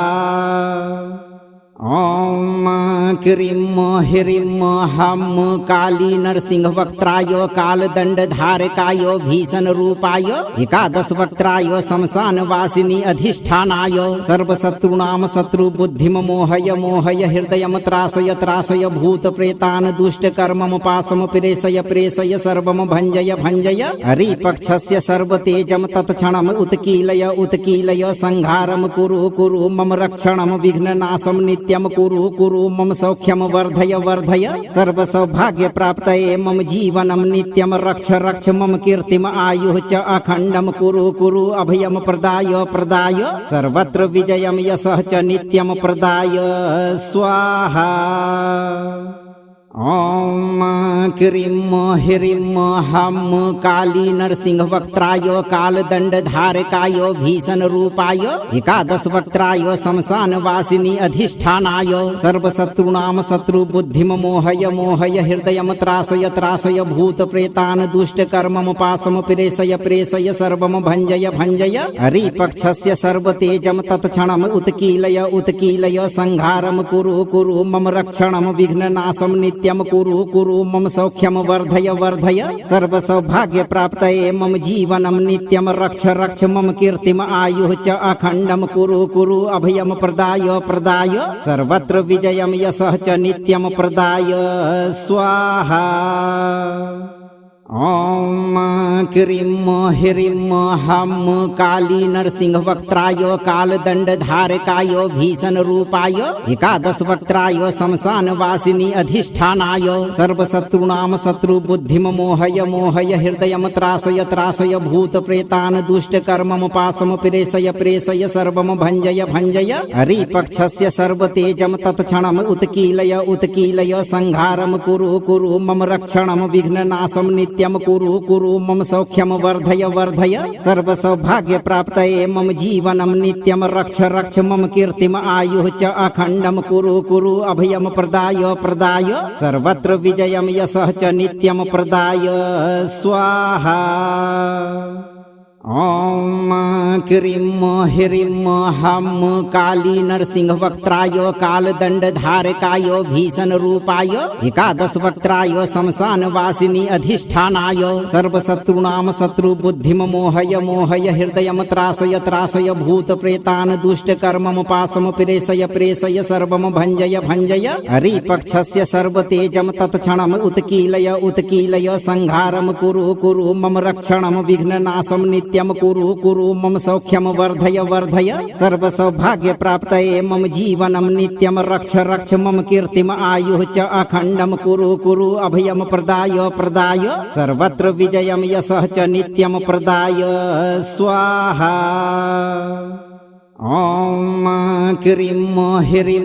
ॐ क्रीं ह्रीं हं काली नरसिंह वक्त्राय कालदंड धारकाय भीषण रूपाय एकादश वक्त्राय शमशान वासिनी अधिष्ठानाय सर्वशत्रुणां शत्रु बुद्धिम मोहय मोहय हृदयं त्रासय त्रासय भूत प्रेतान् दुष्ट कर्मम पाशम प्रेषय प्रेषय सर्वं भंजय भंजय हरिपक्षस्य सर्वतेजं तत्क्षणम् उत्कीलय उत्कीलय संहारं कुरु कुरु मम रक्षणं विघ्ननाशं नित्यं कुरु कुरु मम सौख्यम वर्धय वर्धय सर्वसौभाग्य प्राप्तये मम जीवनम नित्यम रक्ष रक्ष मम कीर्तिम आयुः च अखण्डम कुरु कुरु अभयम प्रदाय प्रदाय सर्वत्र विजयम यशः च नित्यम प्रदाय स्वाहा। ओम क्रीं ह्रीं हं काली नरसिंह वक्त्राय कालदंड धारकाय भीषण रूपाय एकादश वक्त्राय शमशान वासिनी अधिष्ठानाय सर्वशत्रुणाम शत्रु बुद्धिम मोहय मोहय हृदयम त्रासय त्रासय भूत प्रेतान दुष्ट कर्मम पासम प्रेषय प्रेषय सर्वम भंजय भंजय हरिपक्षस्य सर्वतेजम तत्क्षणम उत्कीलय उत्कीलय संहारम कुरु कुरु मम रक्षणम विघ्ननाशम नित्यम कुरु कुरु मम सौख्यम वर्धय वर्धय सर्वसौभाग्य प्राप्तये मम जीवनम नित्यम रक्ष रक्ष मम कीर्तिम आयुः च अखण्डम कुरु कुरु अभयम प्रदाय प्रदाय सर्वत्र विजयम यशः च नित्यम प्रदाय स्वाहा। ओम क्रीं ह्रीं हं काली नरसिंह वक्त्राय कालदंड धारकाय भीषण रूपाय एकादश वक्त्राय शमशान वासिनी अधिष्ठानाय सर्वशत्रुणाम शत्रु बुद्धिम मोहय मोहय हृदयम त्रासय त्रासय भूत प्रेतान दुष्ट कर्मम पासम प्रेषय प्रेषय सर्वम भंजय भंजय हरिपक्षस्य सर्वतेजम तत्क्षणम उत्कीलय उत्कीलय संहारम कुरु कुरु मम रक्षणम विघ्ननाशम नित्यम कुरु कुरु मम सौख्यम वर्धय वर्धय सर्वसौभाग्य प्राप्तये मम जीवनम नित्यम रक्ष रक्ष मम कीर्तिम आयुः च अखण्डम कुरु कुरु अभयम प्रदाय प्रदाय सर्वत्र विजयम यशः च नित्यम प्रदाय स्वाहा। ओम क्रीं ह्रीं हं काली नरसिंह वक्त्राय कालदंड धारकाय भीषण रूपाय एकादश वक्त्राय शमशान वासिनी अधिष्ठानाय सर्वशत्रुणाम शत्रु बुद्धिम मोहय मोहय हृदयम त्रासय त्रासय भूत प्रेतान दुष्ट कर्मम पासम प्रेषय प्रेषय सर्वम भंजय भंजय हरिपक्षस्य सर्वतेजम तत्क्षणम उत्कीलय उत्कीलय संहारम कुरु कुरु मम रक्षणम विघ्ननाशम नित्यम कुरु कुरु मम सौख्यम वर्धय वर्धय सर्वसौभाग्य प्राप्तये मम जीवनम नित्यम रक्ष रक्ष मम कीर्तिम आयुः च अखण्डम कुरु कुरु अभयम प्रदाय प्रदाय सर्वत्र विजयम यशः च नित्यम प्रदाय स्वाहा। ओम क्रीं ह्रीं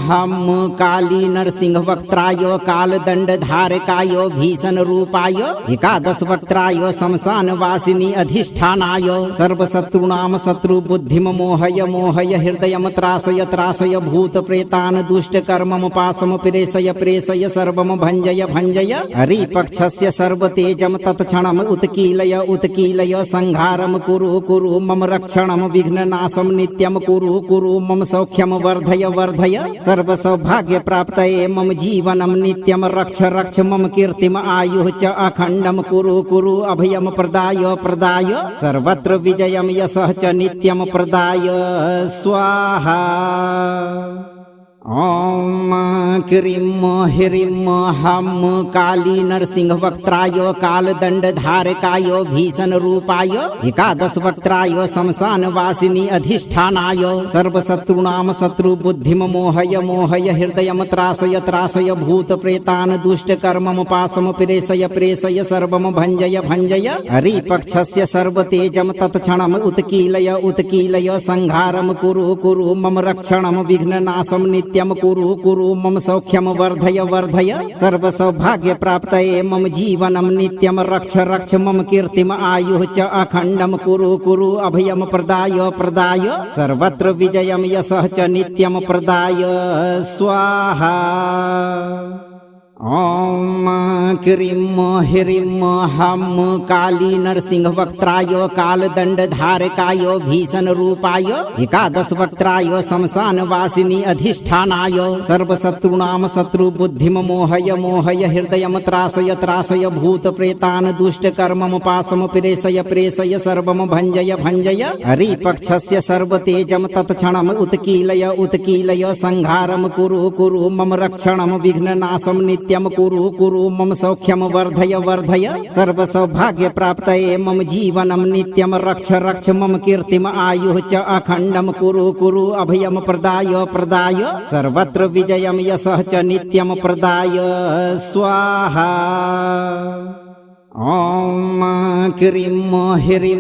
हं काली नरसिंह वक्त्राय कालदंड धारकाय भीषण रूपाय एकादश वक्त्राय शमशान वासिनी अधिष्ठानाय सर्वशत्रुणाम शत्रु बुद्धिम मोहय मोहय हृदयम त्रासय त्रासय भूत प्रेतान दुष्ट कर्मम पासम प्रेषय प्रेषय सर्वम भंजय भंजय हरिपक्षस्य सर्वतेजम तत्क्षणम उत्कीलय उत्कीलय संहारम कुरु कुरु मम रक्षणम विघ्ननाशम नित्यम कुरु कुरु मम सौख्यम वर्धय वर्धय सर्वसौभाग्य प्राप्तये मम जीवनम नित्यम रक्ष रक्ष मम कीर्तिम आयुः च अखण्डम कुरु कुरु अभयम प्रदाय प्रदाय सर्वत्र विजयम यशः च नित्यम प्रदाय स्वाहा। ओम क्रीं ह्रीं हं काली नरसिंह वक्त्राय कालदंड धारकाय भीषण रूपाय एकादश वक्त्राय शमशान वासिनी अधिष्ठानाय सर्वशत्रुणाम शत्रु बुद्धिम मोहय मोहय हृदयम त्रासय त्रासय भूत प्रेतान दुष्ट कर्मम पासम प्रेषय प्रेषय सर्वम भंजय भंजय हरिपक्षस्य सर्वतेजम तत्क्षणम उत्कीलय उत्कीलय संहारम कुरु कुरु मम रक्षणम विघ्ननाशम नित्यम कुरु कुरु मम सौख्यम वर्धय वर्धय सर्वसौभाग्य प्राप्तये मम जीवनम नित्यम रक्ष रक्ष मम कीर्तिम आयुः च अखण्डम कुरु कुरु अभयम प्रदाय प्रदाय सर्वत्र विजयम यशः च नित्यम प्रदाय स्वाहा। ओम क्रीं ह्रीं हं काली नरसिंह वक्त्राय कालदंड धारकाय भीषण रूपाय एकादश वक्त्राय शमशान वासिनी अधिष्ठानाय सर्वशत्रुणाम शत्रु बुद्धिम मोहय मोहय हृदयम त्रासय त्रासय भूत प्रेतान दुष्ट कर्मम पासम प्रेषय प्रेषय सर्वम भंजय भंजय हरिपक्षस्य सर्वतेजम तत्क्षणम उत्कीलय उत्कीलय संहारम कुरु कुरु मम रक्षणम विघ्ननाशम नित्यम नित्यं कुरु कुरु मम सौख्यं वर्धय वर्धय सर्वसौभाग्यप्राप्तये मम जीवनं नित्यं रक्ष रक्ष मम कीर्तिम आयुः च अखण्डं कुरु कुरु अभयं प्रदाय प्रदाय सर्वत्र विजयं यशः च नित्यं प्रदाय स्वाहा। ॐ क्रीं ह्रीं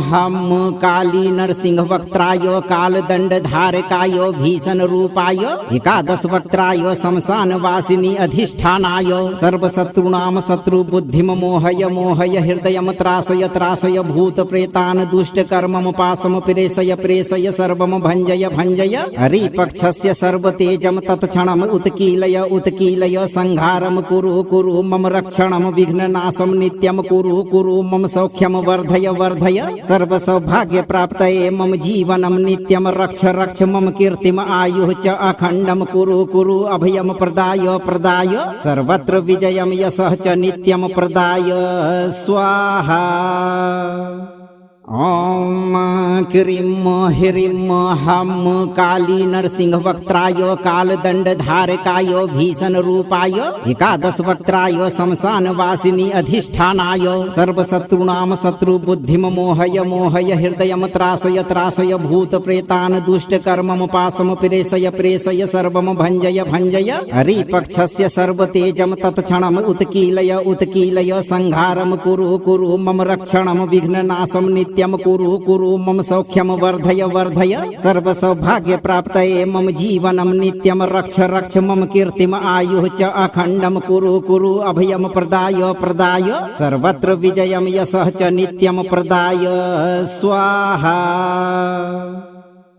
हं काली नरसिंह वक्त्राय कालदंड धारकाय भीषण रूपाय एकादश वक्त्राय शमशान वासिनी अधिष्ठानाय सर्वशत्रुणां शत्रु बुद्धिम मोहय मोहय हृदयं त्रासय त्रासय भूत प्रेतान् दुष्ट कर्मम पाशम प्रेषय प्रेषय सर्वं भंजय भंजय हरिपक्षस्य सर्वतेजं तत्क्षणम् उत्कीलय उत्कीलय संहारं कुरु कुरु मम रक्षणं विघ्ननाशं नित्यं कुरु कुरु मम सौख्यं वर्धय वर्धय सर्वसौभाग्यप्राप्तये मम जीवनं नित्यं रक्ष रक्ष मम कीर्तिम आयुः च अखण्डं कुरु कुरु अभयं प्रदाय प्रदाय सर्वत्र विजयं यशः च नित्यं प्रदाय स्वाहा। ॐ क्रीं ह्रीं हं काली नरसिंह वक्त्राय कालदंड धारकाय भीषण रूपाय एकादश वक्त्राय शमशान वासिनी अधिष्ठानाय सर्वशत्रुणां शत्रु बुद्धिम मोहय मोहय हृदयं त्रासय त्रासय भूत प्रेतान् दुष्ट कर्मम पाशम प्रेषय प्रेषय सर्वं भंजय भंजय हरिपक्षस्य सर्वतेजं तत्क्षणम् उत्कीलय उत्कीलय संहारं कुरु कुरु मम रक्षणं विघ्ननाशं नित्यं कुरु कुरु मम सौख्यं वर्धय वर्धय सर्वसौभाग्यप्राप्तये मम जीवनं नित्यं रक्ष रक्ष मम कीर्तिम आयुः च अखण्डं कुरु कुरु अभयं प्रदाय प्रदाय सर्वत्र विजयं यशः च नित्यं प्रदाय स्वाहा।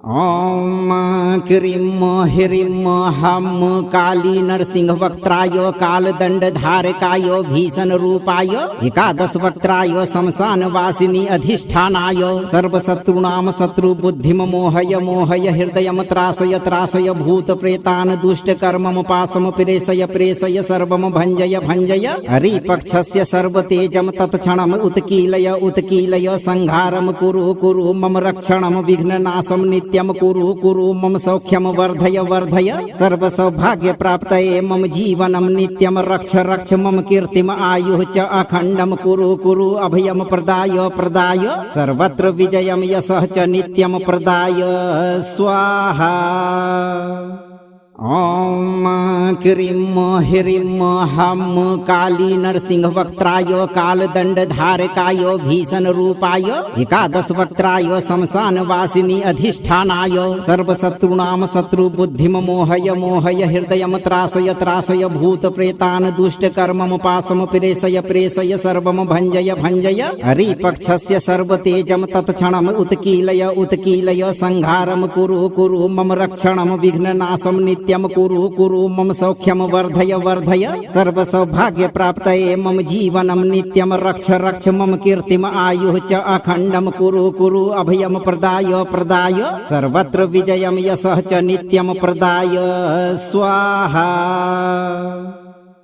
ॐ क्रीं ह्रीं हं काली नरसिंह वक्त्राय कालदंड धारकाय भीषण रूपाय एकादश वक्त्राय शमशान वासिनी अधिष्ठानाय सर्वशत्रुणां शत्रु बुद्धिम मोहय मोहय हृदयं त्रासय त्रासय भूत प्रेतान् दुष्ट कर्मम पाशम प्रेषय प्रेषय सर्वं भंजय भंजय हरिपक्षस्य सर्वतेजं तत्क्षणम् उत्कीलय उत्कीलय संहारं कुरु कुरु मम रक्षणं विघ्ननाशं नित्यं कुरु कुरु मम सौख्यं वर्धय वर्धय सर्वसौभाग्यप्राप्तये मम जीवनं नित्यं रक्ष रक्ष मम कीर्तिम आयुः च अखण्डं कुरु कुरु अभयं प्रदाय प्रदाय सर्वत्र विजयं यशः च नित्यं प्रदाय स्वाहा। ॐ क्रीं ह्रीं हं काली नरसिंह वक्त्राय कालदंड धारकाय भीषण रूपाय एकादश वक्त्राय शमशान वासिनी अधिष्ठानाय सर्वशत्रुणां शत्रु बुद्धिम मोहय मोहय हृदयं त्रासय त्रासय भूत प्रेतान् दुष्ट कर्मम पाशम प्रेषय प्रेषय सर्वं भंजय भंजय हरिपक्षस्य सर्वतेजं तत्क्षणम् उत्कीलय उत्कीलय संहारं कुरु कुरु मम रक्षणं विघ्ननाशं नित्यं कुरु कुरु मम सौख्यं वर्धय वर्धय सर्वसौभाग्यप्राप्तये मम जीवनं नित्यं रक्ष रक्ष मम कीर्तिम आयुः च अखण्डं कुरु कुरु अभयं प्रदाय प्रदाय सर्वत्र विजयं यशः च नित्यं प्रदाय स्वाहा।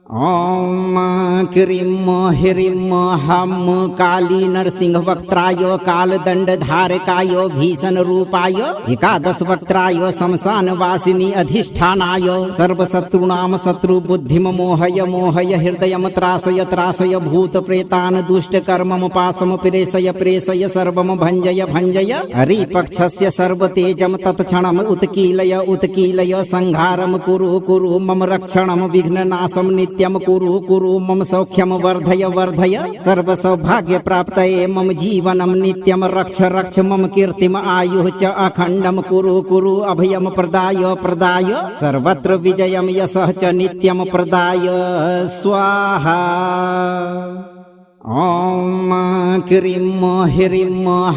ॐ क्रीं ह्रीं हं काली नरसिंह वक्त्राय कालदंड धारकाय भीषण रूपाय एकादश वक्त्राय शमशान वासिनी अधिष्ठानाय सर्वशत्रुणां शत्रु बुद्धिम मोहय मोहय हृदयं त्रासय त्रासय भूत प्रेतान् दुष्ट कर्मम पाशम प्रेषय प्रेषय सर्वं भंजय भंजय हरिपक्षस्य सर्वतेजं तत्क्षणम् उत्कीलय उत्कीलय संहारं कुरु कुरु मम रक्षणं विघ्ननाशं नित्यं कुरु कुरु मम सौख्यं वर्धय वर्धय सर्वसौभाग्यप्राप्तये मम जीवनं नित्यं रक्ष रक्ष मम कीर्तिम आयुः च अखण्डं कुरु कुरु अभयं प्रदाय प्रदाय सर्वत्र विजयं यशः च नित्यं प्रदाय स्वाहा। ॐ क्रीं ह्रीं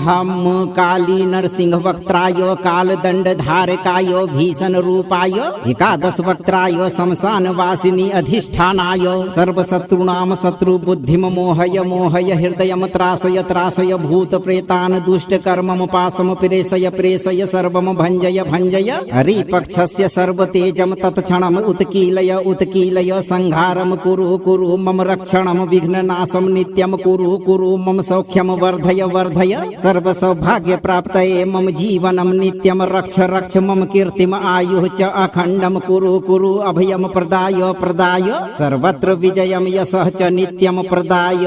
हं काली नरसिंह वक्त्राय कालदंड धारकाय भीषण रूपाय एकादश वक्त्राय शमशान वासिनी अधिष्ठानाय सर्वशत्रुणां शत्रु बुद्धिम मोहय मोहय हृदयं त्रासय त्रासय भूत प्रेतान् दुष्ट कर्मम पाशम प्रेषय प्रेषय सर्वं भंजय भंजय हरिपक्षस्य सर्वतेजं तत्क्षणम् उत्कीलय उत्कीलय संहारं कुरु कुरु मम रक्षणं विघ्ननाशं नित्यं नित्यं कुरु कुरु मम सौख्यं वर्धय वर्धय सर्वसौभाग्यप्राप्तये मम जीवनं नित्यं रक्ष रक्ष मम कीर्तिम आयुः च अखण्डं कुरु कुरु अभयं प्रदाय प्रदाय सर्वत्र विजयं यशः च नित्यं प्रदाय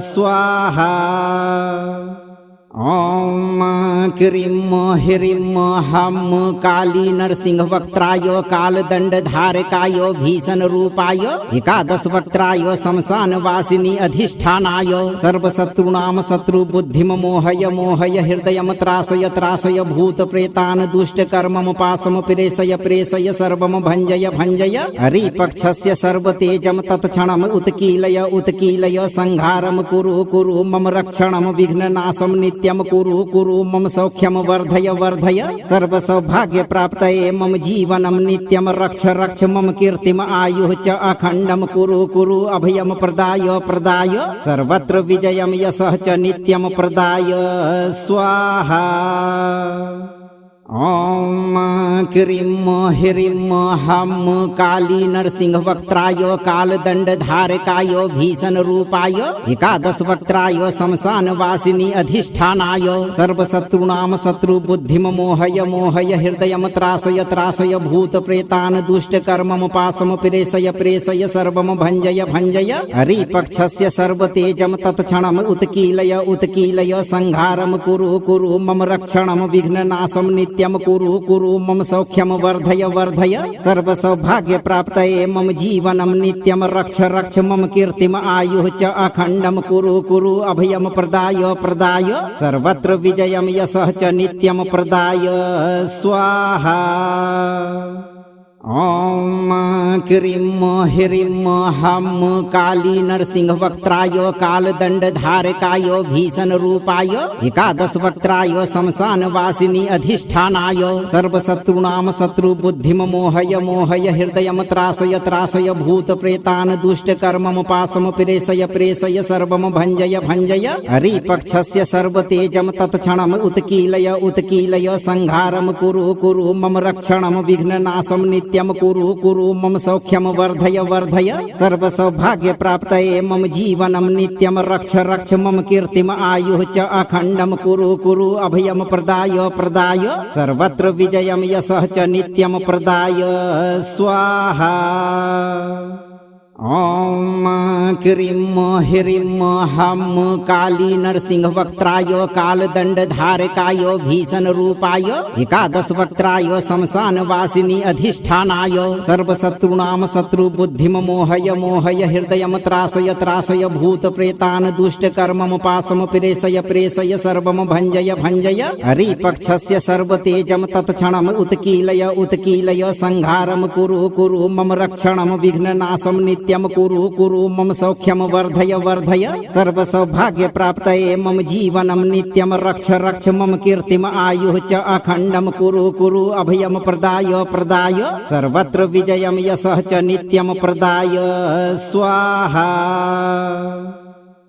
स्वाहा। ॐ क्रीं ह्रीं हं काली नरसिंह वक्त्राय कालदण्डधारकाय भीषण रूपाय एकादश वक्त्राय शमशान वासिनी अधिष्ठानाय सर्वशत्रूणां शत्रु बुद्धिं मोहय मोहय हृदयं त्रासय त्रासय भूत प्रेतान् दुष्टकर्मं पाशं प्रेषय प्रेषय सर्वं भञ्जय भञ्जय हरिपक्षस्य सर्वतेजं तत्क्षणम् उत्कीलय उत्कीलय संहारं कुरु कुरु मम रक्षणं विघ्ननाशं नित्यं कुरु कुरु मम सौख्यं वर्धय वर्धय सर्वसौभाग्यप्राप्तये मम जीवनं नित्यं रक्ष रक्ष मम कीर्तिम आयुः च अखण्डं कुरु कुरु अभयं प्रदाय प्रदाय सर्वत्र विजयं यशः च नित्यं प्रदाय स्वाहा। ॐ क्रीं ह्रीं हं काली नरसिंह वक्त्राय कालदण्डधारकाय भीषण रूपाय एकादश वक्त्राय शमशान वासिनी अधिष्ठानाय सर्वशत्रूणां शत्रु बुद्धिं मोहय मोहय हृदयं त्रासय त्रासय भूत प्रेतान् दुष्टकर्मं पाशं प्रेषय प्रेषय सर्वं भञ्जय भञ्जय हरिपक्षस्य सर्वतेजं तत्क्षणम् उत्कीलय उत्कीलय संहारं कुरु कुरु मम रक्षणं विघ्ननाशं नित्यं कुरु कुरु मम सौख्यं वर्धय वर्धय सर्वसौभाग्यप्राप्तये मम जीवनं नित्यं रक्ष रक्ष मम कीर्तिम आयुः च अखण्डं कुरु कुरु अभयं प्रदाय प्रदाय सर्वत्र विजयं यशः च नित्यं प्रदाय स्वाहा। ॐ क्रीं ह्रीं हं काली नरसिंह वक्त्राय कालदण्डधारकाय भीषण रूपाय एकादश वक्त्राय शमशान वासिनी अधिष्ठानाय सर्वशत्रूणां शत्रु बुद्धिं मोहय मोहय हृदयं त्रासय त्रासय भूत प्रेतान् दुष्टकर्मं पाशं प्रेषय प्रेषय सर्वं भञ्जय भञ्जय हरिपक्षस्य सर्वतेजं तत्क्षणम् उत्कीलय उत्कीलय संहारं कुरु कुरु मम रक्षणं विघ्ननाशं नित्यं कुरु कुरु मम सौख्यं वर्धय वर्धय सर्वसौभाग्यप्राप्तये मम जीवनं नित्यं रक्ष रक्ष मम कीर्तिम आयुः च अखण्डं कुरु कुरु अभयं प्रदाय प्रदाय सर्वत्र विजयं यशः च नित्यं प्रदाय स्वाहा। ॐ क्रीं ह्रीं हं काली नरसिंह वक्त्राय कालदण्डधारकाय भीषण रूपाय एकादश वक्त्राय शमशान वासिनी अधिष्ठानाय सर्वशत्रूणां शत्रु बुद्धिं मोहय मोहय हृदयं त्रासय त्रासय भूत प्रेतान् दुष्टकर्मं पाशं प्रेषय प्रेषय सर्वं भञ्जय भञ्जय हरिपक्षस्य सर्वतेजं तत्क्षणम् उत्कीलय उत्कीलय संहारं कुरु कुरु मम रक्षणं विघ्ननाशं नित्यं कुरु कुरु मम सौख्यं वर्धय वर्धय सर्वसौभाग्यप्राप्तये मम जीवनं नित्यं रक्ष रक्ष मम कीर्तिम आयुः च अखण्डं कुरु कुरु अभयं प्रदाय प्रदाय सर्वत्र विजयं यशः च नित्यं प्रदाय स्वाहा।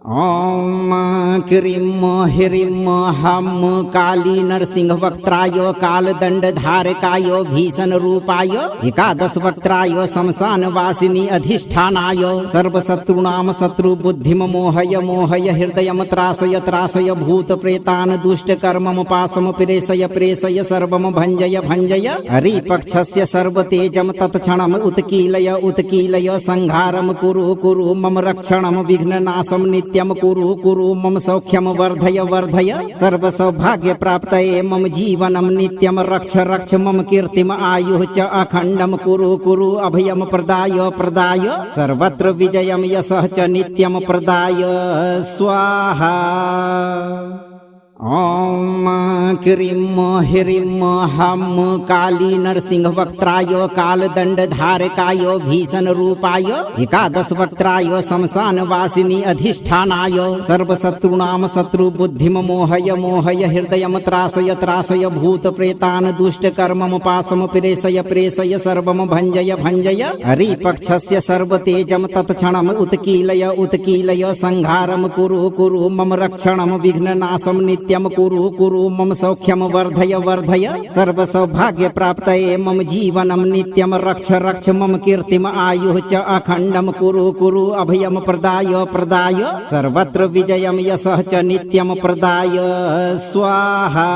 ॐ क्रीं ह्रीं हं काली नरसिंह वक्त्राय कालदण्डधारकाय भीषण रूपाय एकादश वक्त्राय शमशान वासिनी अधिष्ठानाय सर्वशत्रूणां शत्रु बुद्धिं मोहय मोहय हृदयं त्रासय त्रासय भूत प्रेतान् दुष्टकर्मं पाशं प्रेषय प्रेषय सर्वं भञ्जय भञ्जय हरिपक्षस्य सर्वतेजं तत्क्षणम् उत्कीलय उत्कीलय संहारं कुरु कुरु मम रक्षणं विघ्ननाशं नित्यं कुरु कुरु मम सौख्यं वर्धय वर्धय सर्वसौभाग्यप्राप्तये मम जीवनं नित्यं रक्ष रक्ष मम कीर्तिम आयुः च अखण्डं कुरु कुरु अभयं प्रदाय प्रदाय सर्वत्र विजयं यशः च नित्यं प्रदाय स्वाहा। ॐ क्रीं ह्रीं हं काली नरसिंह वक्त्राय कालदण्डधारकाय भीषण रूपाय एकादश वक्त्राय शमशान वासिनी अधिष्ठानाय सर्वशत्रूणां शत्रु बुद्धिं मोहय मोहय हृदयं त्रासय त्रासय भूत प्रेतान् दुष्टकर्मं पाशं प्रेषय प्रेषय सर्वं भञ्जय भञ्जय हरिपक्षस्य सर्वतेजं तत्क्षणम् उत्कीलय उत्कीलय संहारं कुरु कुरु मम रक्षणं विघ्ननाशं नित्यं नित्यं कुरु कुरु मम सौख्यं वर्धय वर्धय सर्वसौभाग्यप्राप्तये मम जीवनं नित्यं रक्ष रक्ष मम कीर्तिम् आयुः च अखण्डं कुरु कुरु अभयं प्रदाय प्रदाय सर्वत्र विजयं यशः च नित्यं प्रदाय स्वाहा।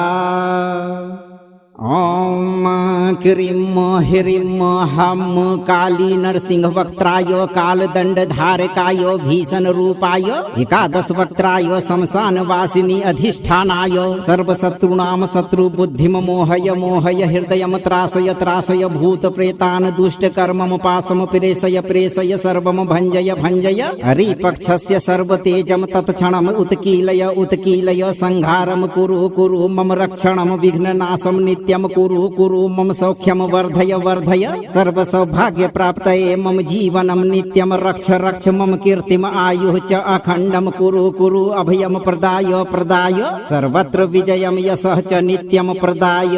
ॐ क्रीं ह्रीं हं काली नरसिंह वक्त्राय कालदण्डधारकाय भीषणरूपाय एकादश वक्त्राय शमशानवासिनी अधिष्ठानाय सर्वशत्रूणां शत्रुबुद्धिं मोहय मोहय हृदयं त्रासय त्रासय भूतप्रेतान् दुष्टकर्मं पाशं प्रेषय प्रेषय सर्वं भञ्जय भञ्जय हरिपक्षस्य सर्वतेजं तत्क्षणम् उत्कीलय उत्कीलय संहारं कुरु कुरु मम रक्षणं विघ्ननाशं नित्यं कुरु कुरु मम सौख्यं वर्धय वर्धय सर्वसौभाग्यप्राप्तये मम जीवनं नित्यं रक्ष रक्ष मम कीर्तिम् आयुः च अखण्डं कुरु कुरु अभयं प्रदाय प्रदाय सर्वत्र विजयं यशः च नित्यं प्रदाय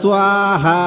स्वाहा।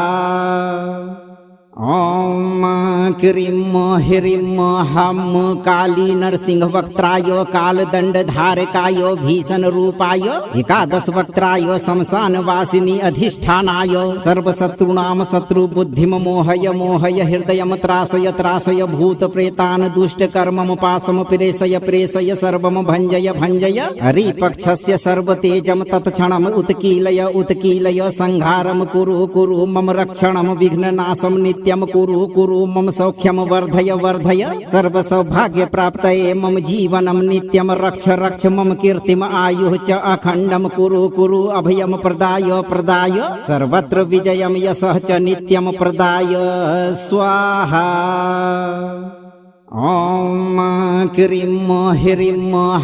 ॐ क्रीं ह्रीं हं काली नरसिंह वक्त्राय कालदण्डधारकाय भीषणरूपाय एकादश वक्त्राय शमशानवासिनी अधिष्ठानाय सर्वशत्रूणां शत्रुबुद्धिं मोहय मोहय हृदयं त्रासय त्रासय भूतप्रेतान् दुष्टकर्मं पाशं प्रेषय प्रेषय सर्वं भञ्जय भञ्जय हरिपक्षस्य सर्वतेजं तत्क्षणम् उत्कीलय उत्कीलय संहारं कुरु कुरु मम रक्षणं विघ्ननाशं नित्यं कुरु कुरु मम सौख्यं वर्धय वर्धय सर्वसौभाग्यप्राप्तये मम जीवनं नित्यं रक्ष रक्ष मम कीर्तिम् आयुः च अखण्डं कुरु कुरु अभयं प्रदाय प्रदाय सर्वत्र विजयं यशः च नित्यं प्रदाय स्वाहा। ॐ क्रीं ह्रीं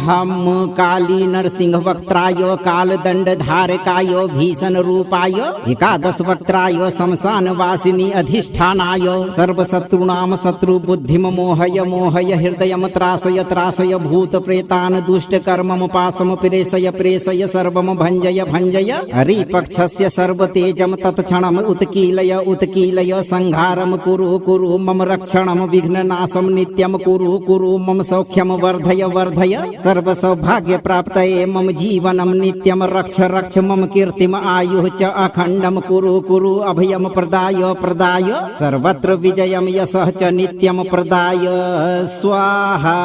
हं काली नरसिंह वक्त्राय कालदण्डधारकाय भीषणरूपाय एकादश वक्त्राय शमशानवासिनी अधिष्ठानाय सर्वशत्रूणां शत्रुबुद्धिं मोहय मोहय हृदयं त्रासय त्रासय भूतप्रेतान् दुष्टकर्मं पाशं प्रेषय प्रेषय सर्वं भञ्जय भञ्जय हरिपक्षस्य सर्वतेजं तत्क्षणम् उत्कीलय उत्कीलय संहारं कुरु कुरु मम रक्षणं विघ्ननाशं नित्यं कुरु कुरु मम सौख्यं वर्धय वर्धय सर्वसौभाग्यप्राप्तये मम जीवनं नित्यं रक्ष रक्ष मम कीर्तिम् आयुः च अखण्डं कुरु कुरु अभयं प्रदाय प्रदाय सर्वत्र विजयं यशः च नित्यं प्रदाय स्वाहा।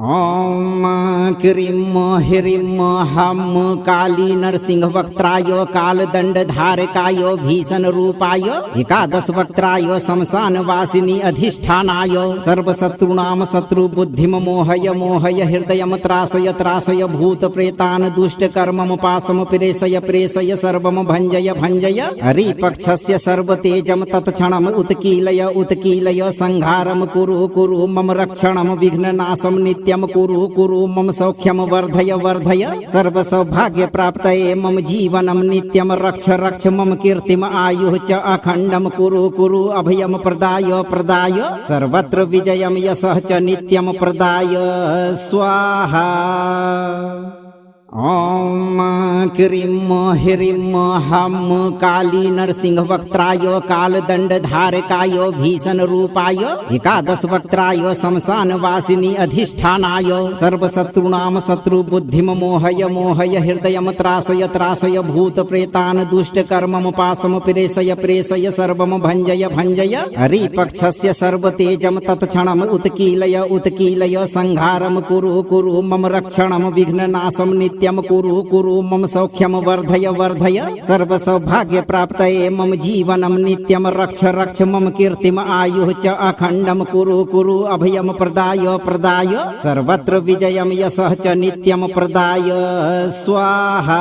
ॐ क्रीं ह्रीं हं काली नरसिंह वक्त्राय कालदण्डधारकाय भीषणरूपाय एकादश वक्त्राय शमशानवासिनी अधिष्ठानाय सर्वशत्रूणां शत्रुबुद्धिं मोहय मोहय हृदयं त्रासय त्रासय भूतप्रेतान् दुष्टकर्मं पाशं प्रेषय प्रेषय सर्वं भञ्जय भञ्जय हरिपक्षस्य सर्वतेजं तत्क्षणम् उत्कीलय उत्कीलय संहारं कुरु कुरु मम रक्षणं विघ्ननाशं नित्यं कुरु कुरु मम सौख्यं वर्धय वर्धय सर्वसौभाग्यप्राप्तये मम जीवनं नित्यं रक्ष रक्ष मम कीर्तिम् आयुः च अखण्डं कुरु कुरु अभयं प्रदाय प्रदाय सर्वत्र विजयं यशः च नित्यं प्रदाय स्वाहा। ॐ क्रीं ह्रीं हं काली नरसिंह वक्त्राय कालदण्डधारकाय भीषणरूपाय एकादश वक्त्राय शमशानवासिनी अधिष्ठानाय सर्वशत्रूणां शत्रुबुद्धिं मोहय मोहय हृदयं त्रासय त्रासय भूतप्रेतान् दुष्टकर्मं पाशं प्रेषय प्रेषय सर्वं भञ्जय भञ्जय हरिपक्षस्य सर्वतेजं तत्क्षणम् उत्कीलय उत्कीलय संहारं कुरु कुरु मम रक्षणं विघ्ननाशं नित्यं कुरु कुरु मम सौख्यं वर्धय वर्धय सर्वसौभाग्यप्राप्तये मम जीवनं नित्यं रक्ष रक्ष मम कीर्तिम् आयुः च अखण्डं कुरु कुरु अभयं प्रदाय प्रदाय सर्वत्र विजयं यशः च नित्यं प्रदाय स्वाहा।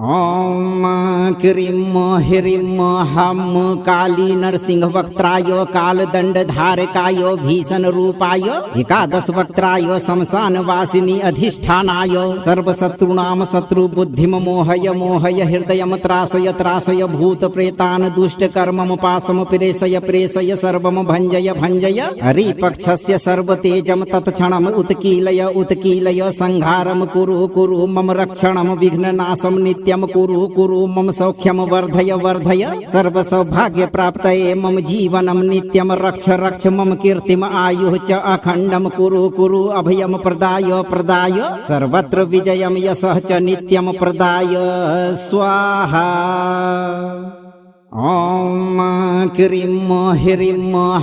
ॐ क्रीं ह्रीं हं काली नरसिंह वक्त्राय कालदण्डधारकाय भीषणरूपाय एकादश वक्त्राय शमशानवासिनी अधिष्ठानाय सर्वशत्रूणां शत्रुबुद्धिं मोहय मोहय हृदयं त्रासय त्रासय भूतप्रेतान् दुष्टकर्मं पाशं प्रेषय प्रेषय सर्वं भञ्जय भञ्जय हरिपक्षस्य सर्वतेजं तत्क्षणम् उत्कीलय उत्कीलय संहारं कुरु कुरु मम रक्षणं विघ्ननाशं नित्यं नित्यं कुरु कुरु मम सौख्यं वर्धय वर्धय सर्वसौभाग्यप्राप्तये मम जीवनं नित्यं रक्ष रक्ष मम कीर्तिम् आयुः च अखण्डं कुरु कुरु अभयं प्रदाय प्रदाय सर्वत्र विजयं यशः च नित्यं प्रदाय स्वाहा। ॐ क्रीं ह्रीं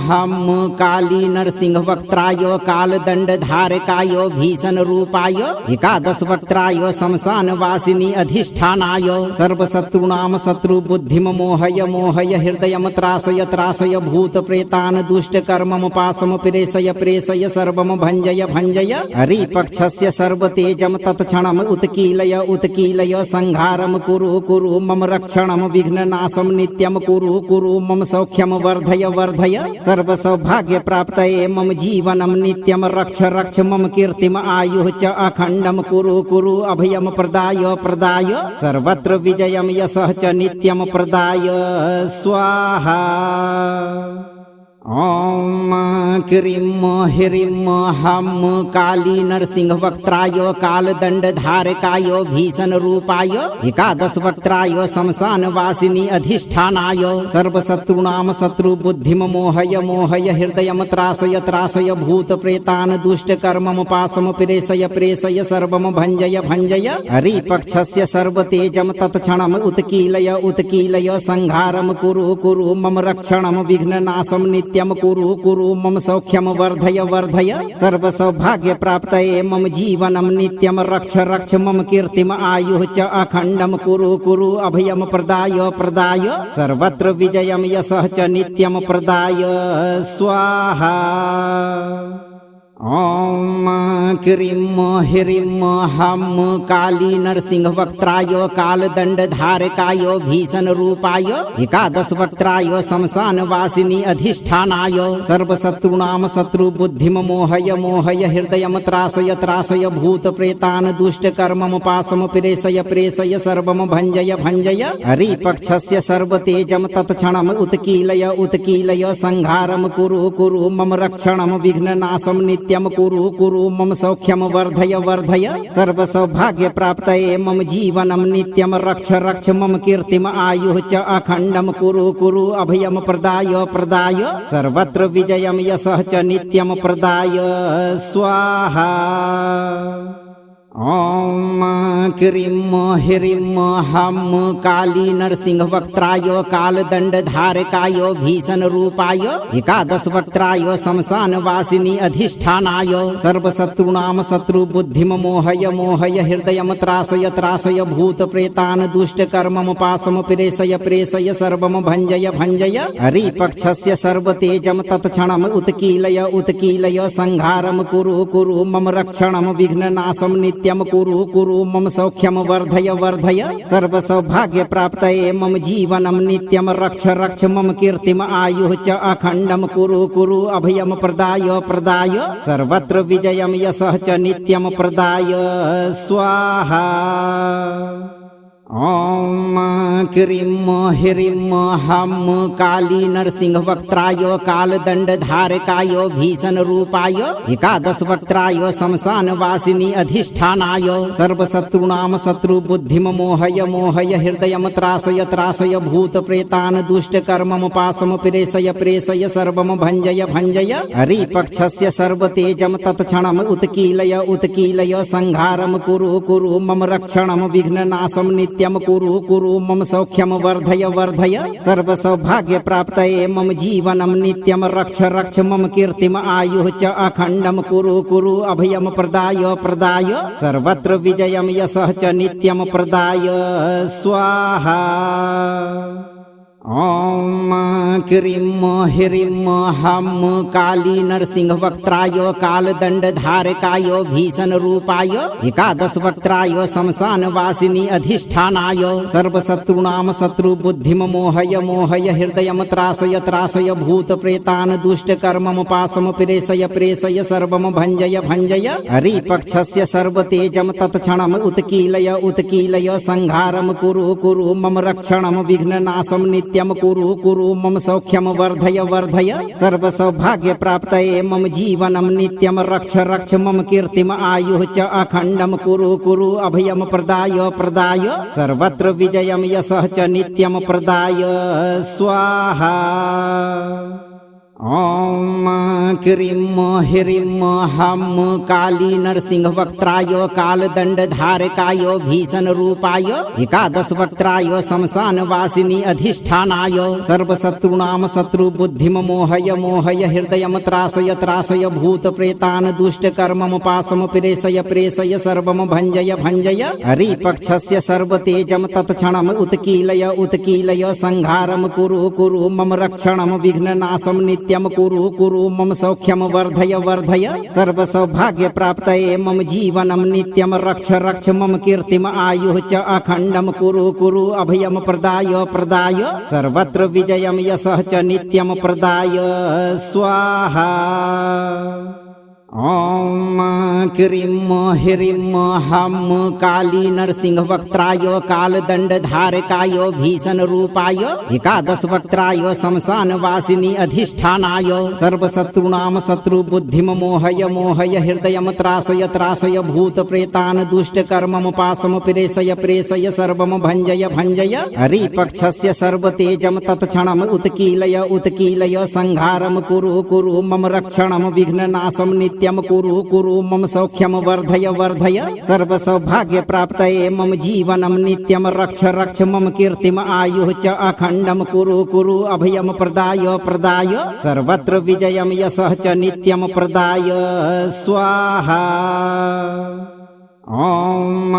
हं काली नरसिंह वक्त्राय कालदण्डधारकाय भीषणरूपाय एकादश वक्त्राय शमशानवासिनी अधिष्ठानाय सर्वशत्रूणां शत्रुबुद्धिं मोहय मोहय हृदयं त्रासय त्रासय भूतप्रेतान् दुष्टकर्मं पाशं प्रेषय प्रेषय सर्वं भञ्जय भञ्जय हरिपक्षस्य सर्वतेजं तत्क्षणम् उत्कीलय उत्कीलय संहारं कुरु कुरु मम रक्षणं विघ्ननाशं नित्यं कुरु कुरु मम सौख्यं वर्धय वर्धय सर्वसौभाग्यप्राप्तये मम जीवनं नित्यं रक्ष रक्ष मम कीर्तिम् आयुः च अखण्डं कुरु कुरु अभयं प्रदाय प्रदाय सर्वत्र विजयं यशः च नित्यं प्रदाय स्वाहा। ॐ क्रीं ह्रीं हं काली नरसिंह वक्त्राय कालदण्डधारकाय भीषणरूपाय एकादश वक्त्राय शमशानवासिनी अधिष्ठानाय सर्वशत्रूणां शत्रुबुद्धिं मोहय मोहय हृदयं त्रासय त्रासय भूतप्रेतान् दुष्टकर्मं पाशं प्रेषय प्रेषय सर्वं भञ्जय भञ्जय हरिपक्षस्य सर्वतेजं तत्क्षणम् उत्कीलय उत्कीलय संहारं कुरु कुरु मम रक्षणं विघ्ननाशं नित्यं कुरु कुरु मम सौख्यं वर्धय वर्धय सर्वसौभाग्यप्राप्तये मम जीवनं नित्यं रक्ष रक्ष मम कीर्तिम् आयुः च अखण्डं कुरु कुरु अभयं प्रदाय प्रदाय सर्वत्र विजयं यशः च नित्यं प्रदाय स्वाहा। ॐ क्रीं ह्रीं हं काली नरसिंह वक्त्राय कालदण्डधारकाय भीषणरूपाय एकादश वक्त्राय शमशानवासिनी अधिष्ठानाय सर्वशत्रूणां शत्रुबुद्धिं मोहय मोहय हृदयं त्रासय त्रासय भूतप्रेतान् दुष्टकर्मं पाशं प्रेषय प्रेषय सर्वं भञ्जय भञ्जय हरिपक्षस्य सर्वतेजं तत्क्षणम् उत्कीलय उत्कीलय संहारं कुरु कुरु मम रक्षणं विघ्ननाशं नित्यं कुरु कुरु मम सौख्यं वर्धय वर्धय सर्वसौभाग्यप्राप्तये मम जीवनं नित्यं रक्ष रक्ष मम कीर्तिम् आयुः च अखण्डं कुरु कुरु अभयं प्रदाय प्रदाय सर्वत्र विजयं यशः च नित्यं प्रदाय स्वाहा। ॐ क्रीं ह्रीं हं काली नरसिंह वक्त्राय कालदण्डधारकाय भीषणरूपाय एकादश वक्त्राय शमशानवासिनी अधिष्ठानाय सर्वशत्रूणां शत्रुबुद्धिं मोहय मोहय हृदयं त्रासय त्रासय भूतप्रेतान् दुष्टकर्मं पाशं प्रेषय प्रेषय सर्वं भञ्जय भञ्जय हरिपक्षस्य सर्वतेजं तत्क्षणम् उत्कीलय उत्कीलय संहारं कुरु कुरु मम रक्षणं विघ्ननाशं नित्यं कुरु कुरु मम सौख्यं वर्धय वर्धय सर्वसौभाग्यप्राप्तये मम जीवनं नित्यं रक्ष रक्ष मम कीर्तिम् आयुः च अखण्डं कुरु कुरु अभयं प्रदाय प्रदाय सर्वत्र विजयं यशः च नित्यं प्रदाय स्वाहा। ॐ क्रीं ह्रीं हं काली नरसिंह वक्त्राय कालदण्डधारकाय भीषणरूपाय एकादश वक्त्राय शमशानवासिनी अधिष्ठानाय सर्वशत्रूणां शत्रुबुद्धिं मोहय मोहय हृदयं त्रासय त्रासय भूतप्रेतान् दुष्टकर्मं पाशं प्रेषय प्रेषय सर्वं भञ्जय भञ्जय हरिपक्षस्य सर्वतेजं तत्क्षणम् उत्कीलय उत्कीलय संहारं कुरु कुरु मम रक्षणं विघ्ननाशं नित्यं कुरु कुरु मम सौख्यं वर्धय वर्धय सर्वसौभाग्यप्राप्तये मम जीवनं नित्यं रक्ष रक्ष मम कीर्तिम् आयुः च अखण्डं कुरु कुरु अभयं प्रदाय प्रदाय सर्वत्र विजयं यशः च नित्यं प्रदाय स्वाहा। ॐ क्रीं ह्रीं हं काली नरसिंह वक्त्राय कालदण्डधारकाय भीषणरूपाय एकादश वक्त्राय शमशानवासिनी अधिष्ठानाय सर्वशत्रूणां शत्रुबुद्धिं मोहय मोहय हृदयं त्रासय त्रासय भूतप्रेतान् दुष्टकर्मं पाशं प्रेषय प्रेषय सर्वं भञ्जय भञ्जय हरिपक्षस्य सर्वतेजं तत्क्षणम् उत्कीलय उत्कीलय संहारं कुरु कुरु मम रक्षणं विघ्ननाशं नित्यं नित्यं कुरु कुरु मम सौख्यं वर्धय वर्धय सर्वसौभाग्य प्राप्तये मम जीवनं नित्यं रक्ष रक्ष मम कीर्तिम आयुः च अखण्डं कुरु कुरु अभयं प्रदाय प्रदाय सर्वत्र विजयं यशः च नित्यं प्रदाय स्वाहा। ओम क्रीं ह्रीं हं काली नरसिंह वक्त्राय कालदंड धारकाय भीषण रूपाय एकादश वक्त्राय शमशान वासिनी अधिष्ठानाय सर्वशत्रुणां शत्रु बुद्धिम मोहय मोहय हृदयं त्रासय त्रासय भूत प्रेतान् दुष्ट कर्मम पाशम प्रेषय प्रेषय सर्वं भंजय भंजय हरिपक्षस्य सर्वतेजं तत्क्षणम् उत्कीलय उत्कीलय संहारं कुरु कुरु मम रक्षणं विघ्ननाशं नित्यं कुरु कुरु मम सौख्यं वर्धय वर्धय सर्वसौभाग्य प्राप्तये मम जीवनं नित्यं रक्ष रक्ष मम कीर्तिम आयुः च अखण्डं कुरु कुरु अभयं प्रदाय प्रदाय सर्वत्र विजयं यशः च नित्यं प्रदाय स्वाहा। ओम क्रीं ह्रीं हं काली नरसिंह वक्त्राय कालदंड धारकाय भीषण रूपाय एकादश वक्त्राय शमशान वासिनी अधिष्ठानाय सर्वशत्रुणां शत्रु बुद्धिम मोहय मोहय हृदयं त्रासय त्रासय भूत प्रेतान् दुष्ट कर्मम पाशम प्रेषय प्रेषय सर्वं भंजय भंजय हरिपक्षस्य सर्वतेजं तत्क्षणम् उत्कीलय उत्कीलय संहारं कुरु कुरु मम रक्षणं विघ्ननाशं नित्यं कुरु कुरु मम सौख्यं वर्धय वर्धय सर्वसौभाग्य प्राप्तये मम जीवनं नित्यं रक्ष रक्ष मम कीर्तिम आयुः च अखण्डं कुरु कुरु अभयं प्रदाय प्रदाय सर्वत्र विजयं यशः च नित्यं प्रदाय स्वाहा। ओम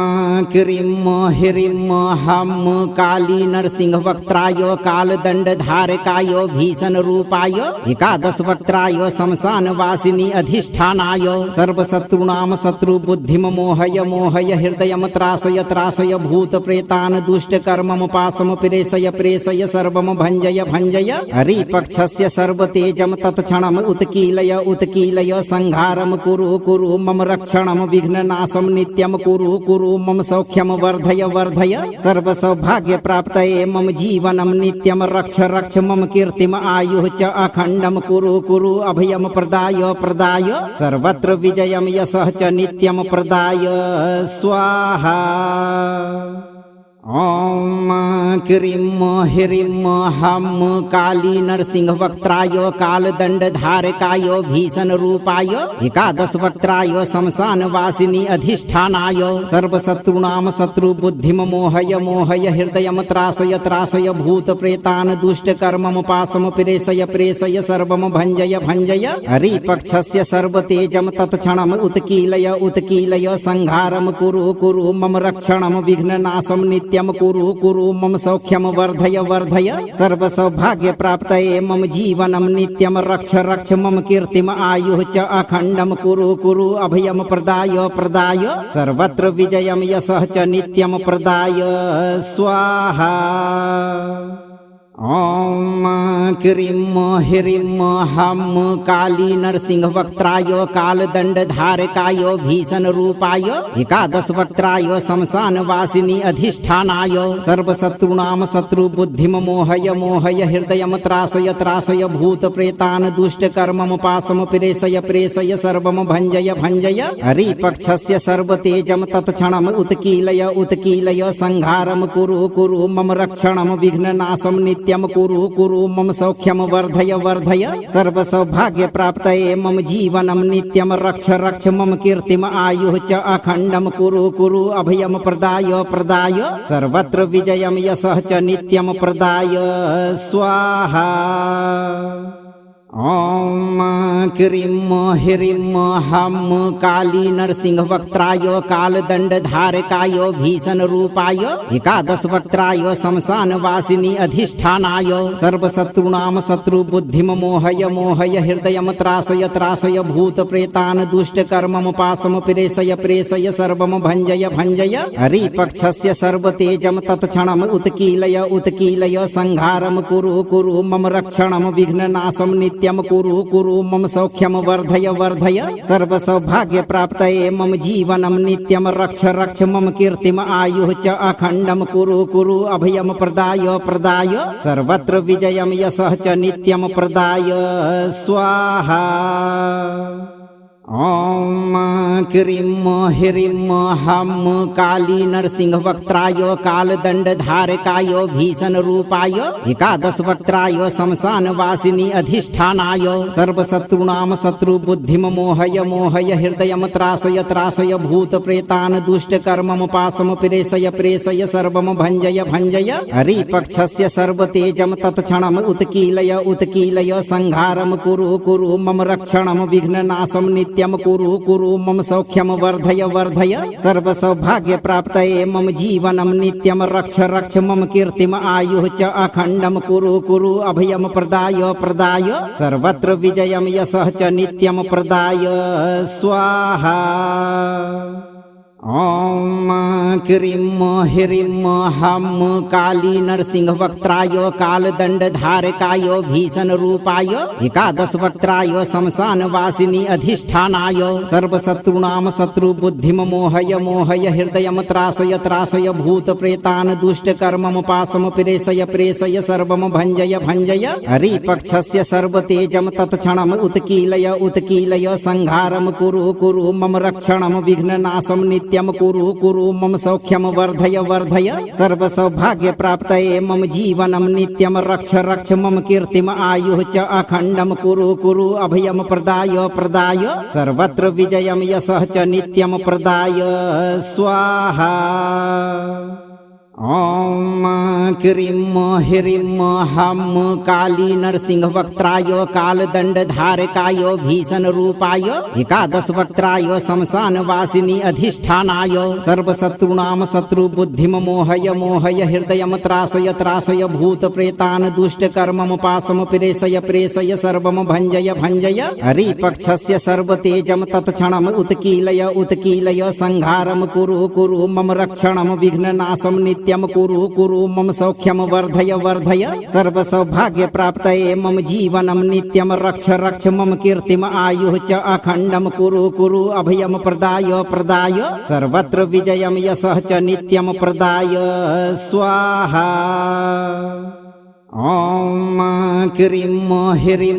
क्रीं ह्रीं हं काली नरसिंह वक्त्राय कालदंड धारकाय भीषण रूपाय एकादश वक्त्राय शमशान वासिनी अधिष्ठानाय सर्वशत्रुणां शत्रु बुद्धिम मोहय मोहय हृदयं त्रासय त्रासय भूत प्रेतान् दुष्ट कर्मम पाशम प्रेषय प्रेषय सर्वं भंजय भंजय हरिपक्षस्य सर्वतेजं तत्क्षणम् उत्कीलय उत्कीलय संहारं कुरु कुरु मम रक्षणं विघ्ननाशं नित्यं कुरु कुरु मम सौख्यं वर्धय वर्धय सर्वसौभाग्य प्राप्तये मम जीवनं नित्यं रक्ष रक्ष मम कीर्तिम आयुः च अखण्डं कुरु कुरु अभयं प्रदाय प्रदाय सर्वत्र विजयं यशः च नित्यं प्रदाय स्वाहा। ओम क्रीं ह्रीं हं काली नरसिंह वक्त्राय कालदंड धारकाय भीषण रूपाय एकादश वक्त्राय शमशान वासिनी अधिष्ठानाय सर्वशत्रुणां शत्रु बुद्धिम मोहय मोहय हृदयं त्रासय त्रासय भूत प्रेतान् दुष्ट कर्मम पाशम प्रेषय प्रेषय सर्वं भंजय भंजय हरिपक्षस्य सर्वतेजं तत्क्षणम् उत्कीलय उत्कीलय संहारं कुरु कुरु मम रक्षणं विघ्ननाशं नित्यं कुरु कुरु मम सौख्यं वर्धय वर्धय सर्वसौभाग्य प्राप्तये मम जीवनं नित्यं रक्ष रक्ष मम कीर्तिम आयुः च अखण्डं कुरु कुरु अभयं प्रदाय प्रदाय सर्वत्र विजयं यशः च नित्यं प्रदाय स्वाहा। ओम क्रीं ह्रीं हं काली नरसिंह वक्त्राय कालदंड धारकाय भीषण रूपाय एकादश वक्त्राय शमशान वासिनी अधिष्ठानाय सर्वशत्रुणां शत्रु बुद्धिम मोहय मोहय हृदयं त्रासय त्रासय भूत प्रेतान् दुष्ट कर्मम पाशम प्रेषय प्रेषय सर्वं भंजय भंजय हरिपक्षस्य सर्वतेजं तत्क्षणम् उत्कीलय उत्कीलय संहारं कुरु कुरु मम रक्षणं विघ्ननाशं नित्यं कुरु कुरु मम सौख्यं वर्धय वर्धय सर्वसौभाग्य प्राप्तये मम जीवनं नित्यं रक्ष रक्ष मम कीर्तिम आयुः च अखण्डं कुरु कुरु अभयं प्रदाय प्रदाय सर्वत्र विजयं यशः च नित्यं प्रदाय स्वाहा। ओम क्रीं ह्रीं हं काली नरसिंह वक्त्राय कालदंड धारकाय भीषण रूपाय एकादश वक्त्राय शमशान वासिनी अधिष्ठानाय सर्वशत्रुणां शत्रु बुद्धिम मोहय मोहय हृदयं त्रासय त्रासय भूत प्रेतान् दुष्ट कर्मम पाशम प्रेषय प्रेषय सर्वं भंजय भंजय हरिपक्षस्य सर्वतेजं तत्क्षणम् उत्कीलय उत्कीलय संहारं कुरु कुरु मम रक्षणं विघ्ननाशं नित्यं कुरु कुरु मम सौख्यम वर्धय वर्धय सर्व सौभाग्य प्राप्तये मम जीवनम नित्यम रक्ष रक्ष मम कीर्तिम आयुः च अखंडम कुरु कुरु अभयम प्रदाय प्रदाय सर्वत्र विजयम यशः च नित्यम प्रदाय स्वाहा। ओम क्रीं ह्रीं हम काली नरसिंह वक्त्राय कालदंड धारकाय भीषण रूपाय एकादश वक्त्राय शमशान वासिनी अधिष्ठानाय सर्वशत्रुणाम शत्रु बुद्धिम मोहय मोहय हृदयम त्रासय त्रासय भूत प्रेतान दुष्ट कर्मम पासम प्रेषय प्रेषय सर्वम भंजय भंजय हरिपक्षस्य सर्वतेजम तत्क्षणम उत्कीलय उत्कीलय संहारम कुरु कुरु मम रक्षणम विघ्ननाशम नित्य कुरु कुरु मम सौख्यम वर्धय वर्धय सर्व सौभाग्य प्राप्तये मम जीवनम नित्यम रक्ष रक्ष मम कीर्तिम आयुः च अखंडम कुरु कुरु अभयम प्रदाय प्रदाय सर्वत्र विजयम यशः च नित्यम प्रदाय स्वाहा। ओम क्रीं ह्रीं हम काली नरसिंह वक्त्राय कालदंड धारकाय भीषण रूपाय एकादश वक्त्राय शमशान वासिनी अधिष्ठानाय सर्वशत्रुणाम शत्रु बुद्धिम मोहय मोहय हृदयम त्रासय त्रासय भूत प्रेतान दुष्ट कर्मम पासम प्रेषय प्रेषय सर्वम भंजय भंजय हरिपक्षस्य सर्वतेजम तत्क्षणम उत्कीलय उत्कीलय संहारम कुरु कुरु मम रक्षणम विघ्ननाशम नित्यम कुरु कुरु मम सौख्यम वर्धय वर्धय सर्व सौभाग्य प्राप्तये मम जीवनम नित्यम रक्ष रक्ष मम कीर्तिम आयुः च अखंडम कुरु कुरु अभयम प्रदाय प्रदाय सर्वत्र विजयम यशः च नित्यम प्रदाय स्वाहा। ओम क्रीं ह्रीं हम काली नरसिंह वक्त्राय कालदंड धारकाय भीषण रूपाय एकादश वक्त्राय शमशान वासिनी अधिष्ठानाय सर्वशत्रुणाम शत्रु बुद्धिम मोहय मोहय हृदयम त्रासय त्रासय भूत प्रेतान दुष्ट कर्मम पासम प्रेषय प्रेषय सर्वम भंजय भंजय हरिपक्षस्य सर्वतेजम तत्क्षणम उत्कीलय उत्कीलय संहारम कुरु कुरु मम रक्षणम विघ्ननाशम नित्यम कुरु कुरु मम सौख्यम वर्धय वर्धय सर्व सौभाग्य प्राप्तये मम जीवनम नित्यम रक्ष रक्ष मम कीर्तिम आयुः च अखंडम कुरु कुरु अभयम प्रदाय प्रदाय सर्वत्र विजयम यशः च नित्यम प्रदाय स्वाहा। ओम क्रीं ह्रीं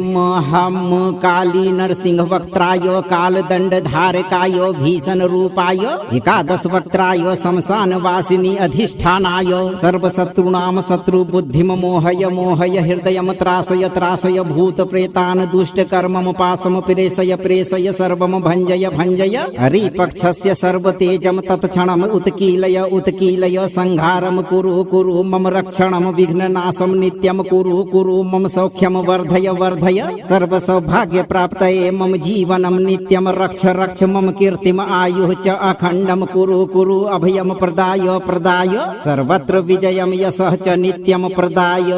हम काली नरसिंह वक्त्राय कालदंड धारकाय भीषण रूपाय एकादश वक्त्राय शमशान वासिनी अधिष्ठानाय सर्वशत्रुणाम शत्रु बुद्धिम मोहय मोहय हृदयम त्रासय त्रासय भूत प्रेतान दुष्ट कर्मम पासम प्रेषय प्रेषय सर्वम भंजय भंजय हरिपक्षस्य सर्वतेजम तत्क्षणम उत्कीलय उत्कीलय संहारम कुरु कुरु मम रक्षणम विघ्ननाशम नित्यम कुरु कुरु मम सौख्यम वर्धय वर्धय सर्व सौभाग्य प्राप्तये मम जीवनम नित्यम रक्ष रक्ष मम कीर्तिम आयुः च अखंडम कुरु कुरु अभयम प्रदाय प्रदाय सर्वत्र विजयम यशः च नित्यम प्रदाय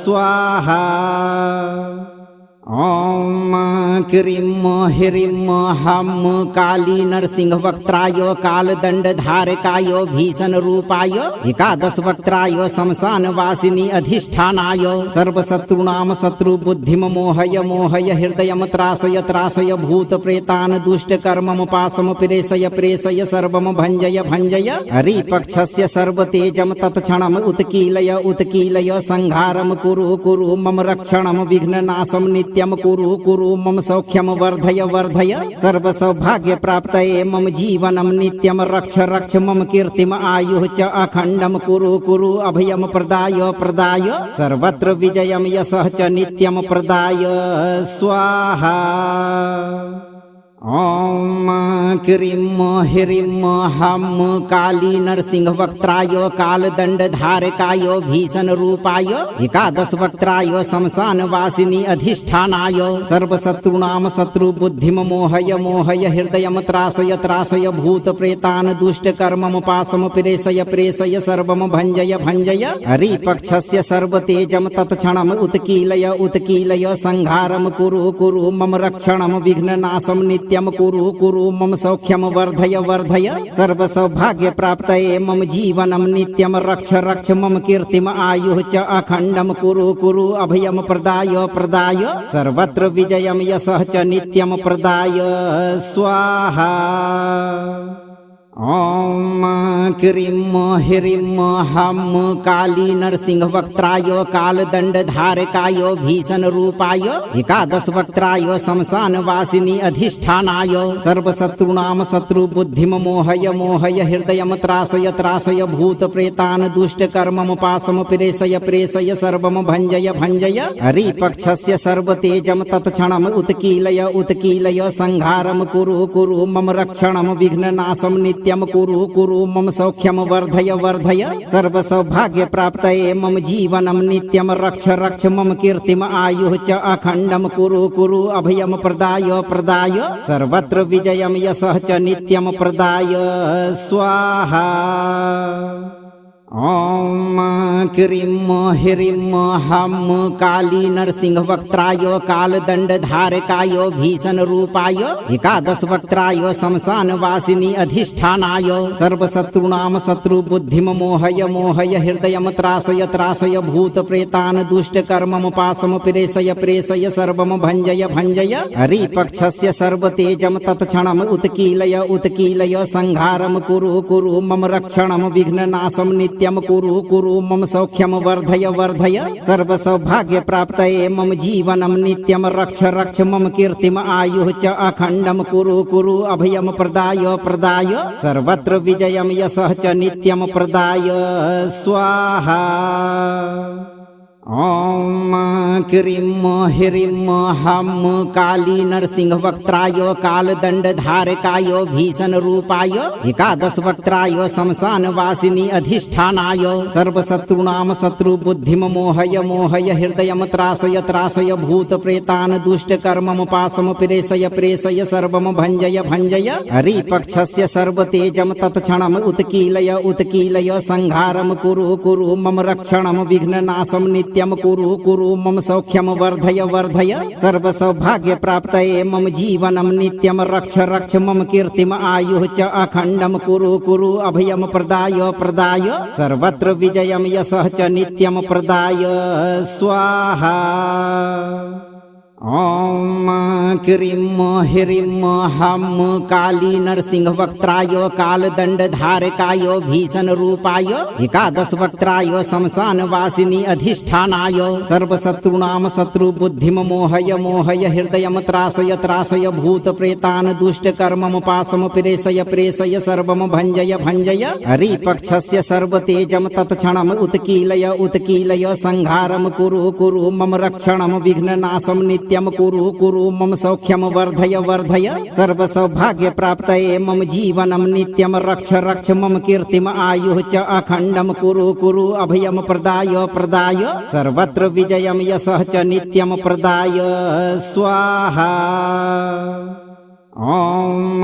स्वाहा। ओम क्रीं ह्रीं हम काली नरसिंह वक्त्राय कालदंड धारकाय भीषण रूपाय एकादश वक्त्राय शमशान वासिनी अधिष्ठानाय सर्वशत्रुणाम शत्रु बुद्धिम मोहय मोहय हृदयम त्रासय त्रासय भूत प्रेतान दुष्ट कर्मम पासम प्रेषय प्रेषय सर्वम भंजय भंजय हरिपक्षस्य सर्वतेजम तत्क्षणम उत्कीलय उत्कीलय संहारम कुरु कुरु मम रक्षणम विघ्ननाशम नित्यम कुरु कुरु मम सौख्यम वर्धय वर्धय सर्व सौभाग्य प्राप्तये मम जीवनम नित्यम रक्ष रक्ष मम कीर्तिम आयुः च अखंडम कुरु कुरु अभयम प्रदाय प्रदाय सर्वत्र विजयम यशः च नित्यम प्रदाय स्वाहा। ओम क्रीं ह्रीं हम काली नरसिंह वक्त्राय कालदंड धारकाय भीषण रूपाय एकादश वक्त्राय शमशान वासिनी अधिष्ठानाय सर्वशत्रुणाम शत्रु बुद्धिम मोहय मोहय हृदयम त्रासय त्रासय भूत प्रेतान दुष्ट कर्मम पासम प्रेषय प्रेषय सर्वम भंजय भंजय हरिपक्षस्य सर्वतेजम तत्क्षणम उत्कीलय उत्कीलय संहारम कुरु कुरु मम रक्षणम विघ्ननाशम नित्यम नित्यं कुरु कुरु मम सौख्यम वर्धय वर्धय सर्व सौभाग्य प्राप्तये मम जीवनं नित्यं रक्ष रक्ष मम कीर्तिम आयुः च अखण्डं कुरु कुरु अभयम प्रदाय प्रदाय सर्वत्र विजयम यशः च नित्यं प्रदाय स्वाहा। ओम क्रीं ह्रीं हं काली नरसिंह वक्त्राय कालदंड धारकाय भीषण रूपाय एकादश वक्त्राय शमशान वासिनी अधिष्ठानाय सर्वशत्रुणां शत्रु बुद्धिम मोहय मोहय हृदयम त्रासय त्रासय भूत प्रेतान् दुष्ट कर्मम पासम प्रेषय प्रेषय सर्वम भंजय भंजय हरिपक्षस्य सर्वतेजम तत्क्षणम उत्कीलय उत्कीलय संहारम कुरु कुरु मम रक्षणम विघ्ननाशम नित्य कुरु कुरु मम सौख्यम वर्धय वर्धय सर्व सौभाग्य प्राप्तये मम जीवनं नित्यं रक्ष रक्ष मम कीर्तिम आयुः च अखण्डं कुरु कुरु अभयम प्रदाय प्रदाय सर्वत्र विजयम यशः च नित्यं प्रदाय स्वाहा। ओम क्रीं ह्रीं हं काली नरसिंह वक्त्राय कालदंड धारकाय भीषण रूपाय एकादश वक्त्राय शमशान वासिनी अधिष्ठानाय सर्वशत्रुणां शत्रु बुद्धिम मोहय मोहय हृदयम त्रासय त्रासय भूत प्रेतान् दुष्ट कर्मम पासम प्रेषय प्रेषय सर्वम भंजय भंजय हरिपक्षस्य सर्वतेजम तत्क्षणम उत्कीलय उत्कीलय संहारम कुरु कुरु मम रक्षणम विघ्ननाशम नित्यं कुरु कुरु मम सौख्यम वर्धय वर्धय सर्व सौभाग्य प्राप्तये मम जीवनं नित्यं रक्ष रक्ष मम कीर्तिम आयुः च अखण्डं कुरु कुरु अभयम प्रदाय प्रदाय सर्वत्र विजयम यशः च नित्यं प्रदाय स्वाहा। ओम क्रीं ह्रीं हं काली नरसिंह वक्त्राय कालदंड धारकाय भीषण रूपाय एकादश वक्त्राय शमशान वासिनी अधिष्ठानाय सर्वशत्रुणां शत्रु बुद्धिम मोहय मोहय हृदयम त्रासय त्रासय भूत प्रेतान् दुष्ट कर्मम पासम प्रेषय प्रेषय सर्वम भंजय भंजय हरिपक्षस्य सर्वतेजम तत्क्षणम उत्कीलय उत्कीलय संहारम कुरु कुरु मम रक्षणम विघ्ननाशम नित्यं कुरु कुरु मम सौख्यम वर्धय वर्धय सर्व सौभाग्य प्राप्तये मम जीवनं नित्यं रक्ष रक्ष मम कीर्तिम आयुः च अखण्डं कुरु कुरु अभयम प्रदाय प्रदाय सर्वत्र विजयम यशः च नित्यं प्रदाय स्वाहा। ओम क्रीं ह्रीं हं काली नरसिंह वक्त्राय कालदंड धारकाय भीषण रूपाय एकादश वक्त्राय शमशान वासिनी अधिष्ठानाय सर्वशत्रुणां शत्रु बुद्धिम मोहय मोहय हृदयम त्रासय त्रासय भूत प्रेतान् दुष्ट कर्मम पासम प्रेषय प्रेषय सर्वम भंजय भंजय हरिपक्षस्य सर्वतेजम तत्क्षणम उत्कीलय उत्कीलय संहारम कुरु कुरु मम रक्षणम विघ्ननाशम नित्यं कुरु कुरु मम सौख्यम वर्धय वर्धय सर्व सौभाग्य प्राप्तये मम जीवनं नित्यं रक्ष रक्ष मम कीर्तिम आयुः च अखण्डं कुरु कुरु अभयम प्रदाय प्रदाय सर्वत्र विजयम यशः च नित्यं प्रदाय स्वाहा। ओम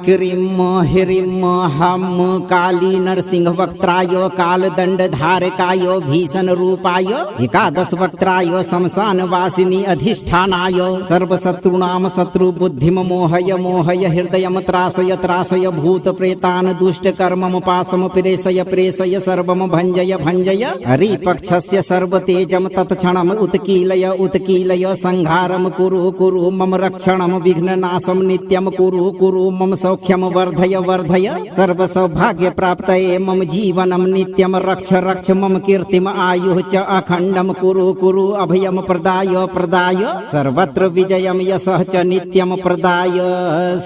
क्रीं ह्रीं हं काली नरसिंह वक्त्राय कालदंड धारकाय भीषण रूपाय एकादश वक्त्राय शमशान वासिनी अधिष्ठानाय सर्वशत्रुणां शत्रु बुद्धिम मोहय मोहय हृदयम त्रासय त्रासय भूत प्रेतान् दुष्ट कर्मम पासम प्रेषय प्रेषय सर्वम भंजय भंजय हरिपक्षस्य सर्वतेजम तत्क्षणम उत्कीलय उत्कीलय संहारम कुरु कुरु मम रक्षणम विघ्ननाशम नित्यं कुरु कुरु मम सौख्यम वर्धय वर्धय सर्व सौभाग्य प्राप्तये मम जीवनं नित्यं रक्ष रक्ष मम कीर्तिम आयुः च अखण्डं कुरु कुरु अभयम प्रदाय प्रदाय सर्वत्र विजयम यशः च नित्यं प्रदाय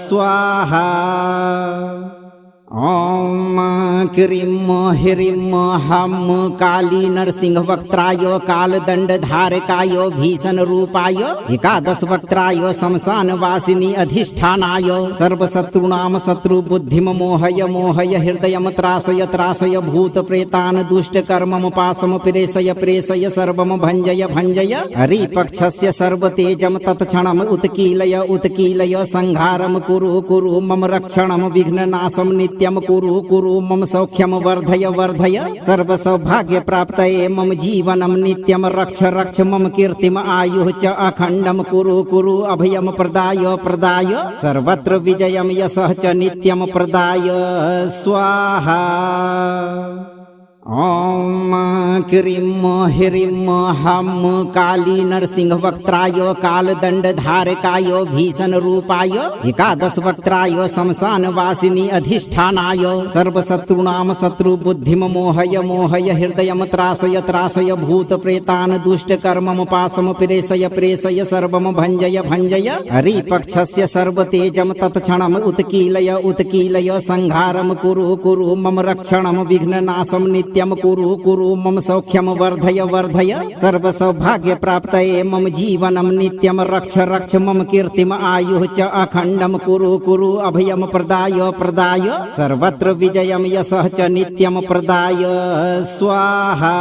स्वाहा। ओम क्रीं ह्रीं हं काली नरसिंह वक्त्राय कालदंड धारकाय भीषण रूपाय एकादश वक्त्राय शमशान वासिनी अधिष्ठानाय सर्वशत्रुणां शत्रु बुद्धिम मोहय मोहय हृदयम त्रासय त्रासय भूत प्रेतान् दुष्ट कर्मम पासम प्रेषय प्रेषय सर्वम भंजय भंजय हरिपक्षस्य सर्वतेजम तत्क्षणम उत्कीलय उत्कीलय संहारम कुरु कुरु मम रक्षणम विघ्ननाशम नित्यं नित्यं कुरु कुरु मम सौख्यं वर्धय वर्धय सर्वसौभाग्यप्राप्तये मम जीवनं नित्यं रक्ष रक्ष मम कीर्तिम् आयुः च अखण्डं कुरु कुरु अभयं प्रदाय प्रदाय सर्वत्र विजयं यशः च नित्यं प्रदाय स्वाहा। ॐ क्रीं ह्रीं हं काली नरसिंह वक्त्राय कालदण्डधारकाय भीषण रूपाय एकादश वक्त्राय शमशान वासिनी अधिष्ठानाय सर्वशत्रूणां शत्रुबुद्धिं मोहय मोहय हृदयं त्रासय त्रासय भूत प्रेतान् दुष्टकर्मं पाशं प्रेषय प्रेषय सर्वं भञ्जय भञ्जय हरिपक्षस्य सर्वतेजं तत्क्षणम् उत्कीलय उत्कीलय संहारं कुरु कुरु मम रक्षणं विघ्ननाशं नित्यं कुरु कुरु मम सौख्यं वर्धय वर्धय सर्वसौभाग्यप्राप्तये मम जीवनं नित्यं रक्ष रक्ष मम कीर्तिम् आयुः च अखण्डं कुरु कुरु अभयं प्रदाय प्रदाय सर्वत्र विजयं यशः च नित्यं प्रदाय स्वाहा।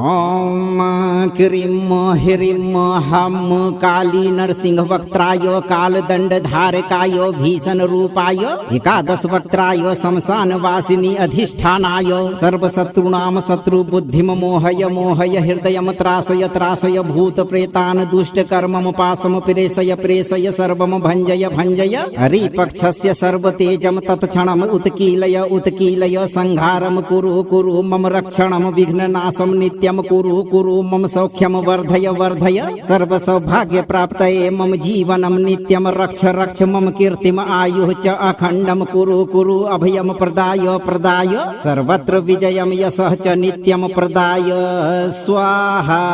ॐ क्रीं ह्रीं हं काली नरसिंह वक्त्राय कालदण्डधारकाय भीषण रूपाय एकादश वक्त्राय शमशान वासिनी अधिष्ठानाय सर्वशत्रूणां शत्रुबुद्धिं मोहय मोहय हृदयं त्रासय त्रासय भूत प्रेतान् दुष्टकर्मं पाशं प्रेषय प्रेषय सर्वं भञ्जय भञ्जय हरिपक्षस्य सर्वतेजं तत्क्षणम् उत्कीलय उत्कीलय संहारं कुरु कुरु मम रक्षणं विघ्ननाशं नित्यं कुरु कुरु मम सौख्यं वर्धय वर्धय सर्वसौभाग्यप्राप्तये मम जीवनं नित्यं रक्ष रक्ष मम कीर्तिम् आयुः च अखण्डं कुरु कुरु अभयं प्रदाय प्रदाय सर्वत्र विजयं यशः च नित्यं प्रदाय स्वाहा।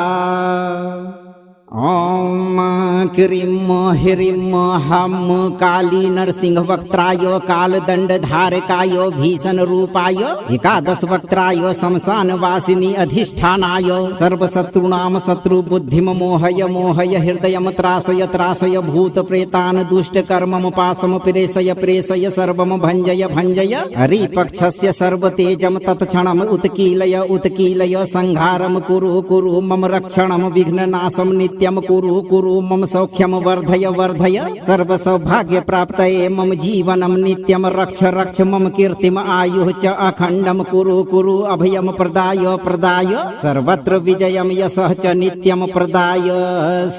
ॐ क्रीं ह्रीं हं काली नरसिंह वक्त्राय कालदण्डधारकाय भीषण रूपाय एकादश वक्त्राय शमशान वासिनी अधिष्ठानाय सर्वशत्रूणां शत्रुबुद्धिं मोहय मोहय हृदयं त्रासय त्रासय भूत प्रेतान् दुष्टकर्मं पाशं प्रेषय प्रेषय सर्वं भञ्जय भञ्जय हरिपक्षस्य सर्वतेजं तत्क्षणम् उत्कीलय उत्कीलय संहारं कुरु कुरु मम रक्षणं विघ्ननाशं नित्यं कुरु कुरु मम सौख्यं वर्धय वर्धय सर्वसौभाग्यप्राप्तये मम जीवनं नित्यं रक्ष रक्ष मम कीर्तिम् आयुः च अखण्डं कुरु कुरु अभयं प्रदाय प्रदाय सर्वत्र विजयं यशः च नित्यं प्रदाय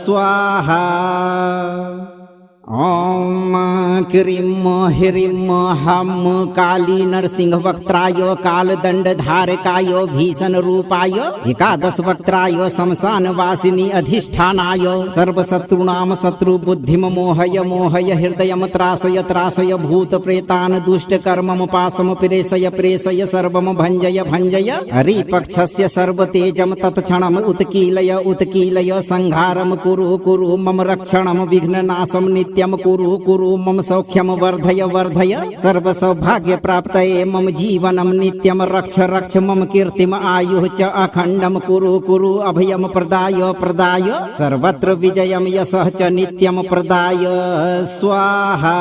स्वाहा। ॐ क्रीं ह्रीं हं काली नरसिंह वक्त्राय कालदण्डधारकाय भीषण रूपाय एकादश वक्त्राय शमशान वासिनी अधिष्ठानाय सर्वशत्रूणां शत्रुबुद्धिं मोहय मोहय हृदयं त्रासय त्रासय भूत प्रेतान् दुष्टकर्मं पाशं प्रेषय प्रेषय सर्वं भञ्जय भञ्जय हरिपक्षस्य सर्वतेजं तत्क्षणम् उत्कीलय उत्कीलय संहारं कुरु कुरु मम रक्षणं विघ्ननाशं नित्यं कुरु कुरु मम सौख्यं वर्धय वर्धय सर्वसौभाग्यप्राप्तये मम जीवनं नित्यं रक्ष रक्ष मम कीर्तिम् आयुः च अखण्डं कुरु कुरु अभयं प्रदाय प्रदाय सर्वत्र विजयं यशः च नित्यं प्रदाय स्वाहा।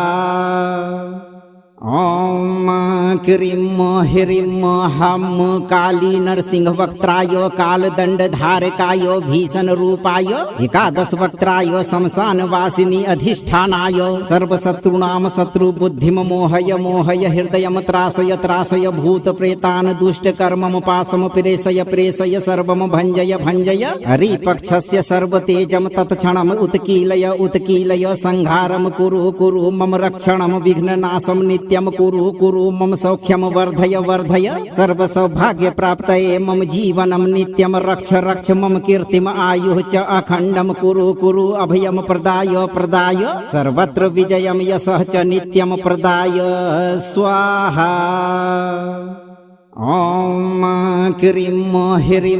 ॐ क्रीं ह्रीं हं काली नरसिंह वक्त्राय कालदण्डधारकाय भीषण रूपाय एकादश वक्त्राय शमशान वासिनी अधिष्ठानाय सर्वशत्रूणां शत्रुबुद्धिं मोहय मोहय हृदयं त्रासय त्रासय भूत प्रेतान् दुष्टकर्मं पाशं प्रेषय प्रेषय सर्वं भञ्जय भञ्जय हरिपक्षस्य सर्वतेजं तत्क्षणम् उत्कीलय उत्कीलय संहारं कुरु कुरु मम रक्षणं विघ्ननाशं नित्यं कुरु कुरु मम सौख्यं वर्धय वर्धय सर्वसौभाग्यप्राप्तये मम जीवनं नित्यं रक्ष रक्ष मम कीर्तिम् आयुः च अखण्डं कुरु कुरु अभयं प्रदाय प्रदाय सर्वत्र विजयं यशः च नित्यं प्रदाय स्वाहा। ॐ क्रीं ह्रीं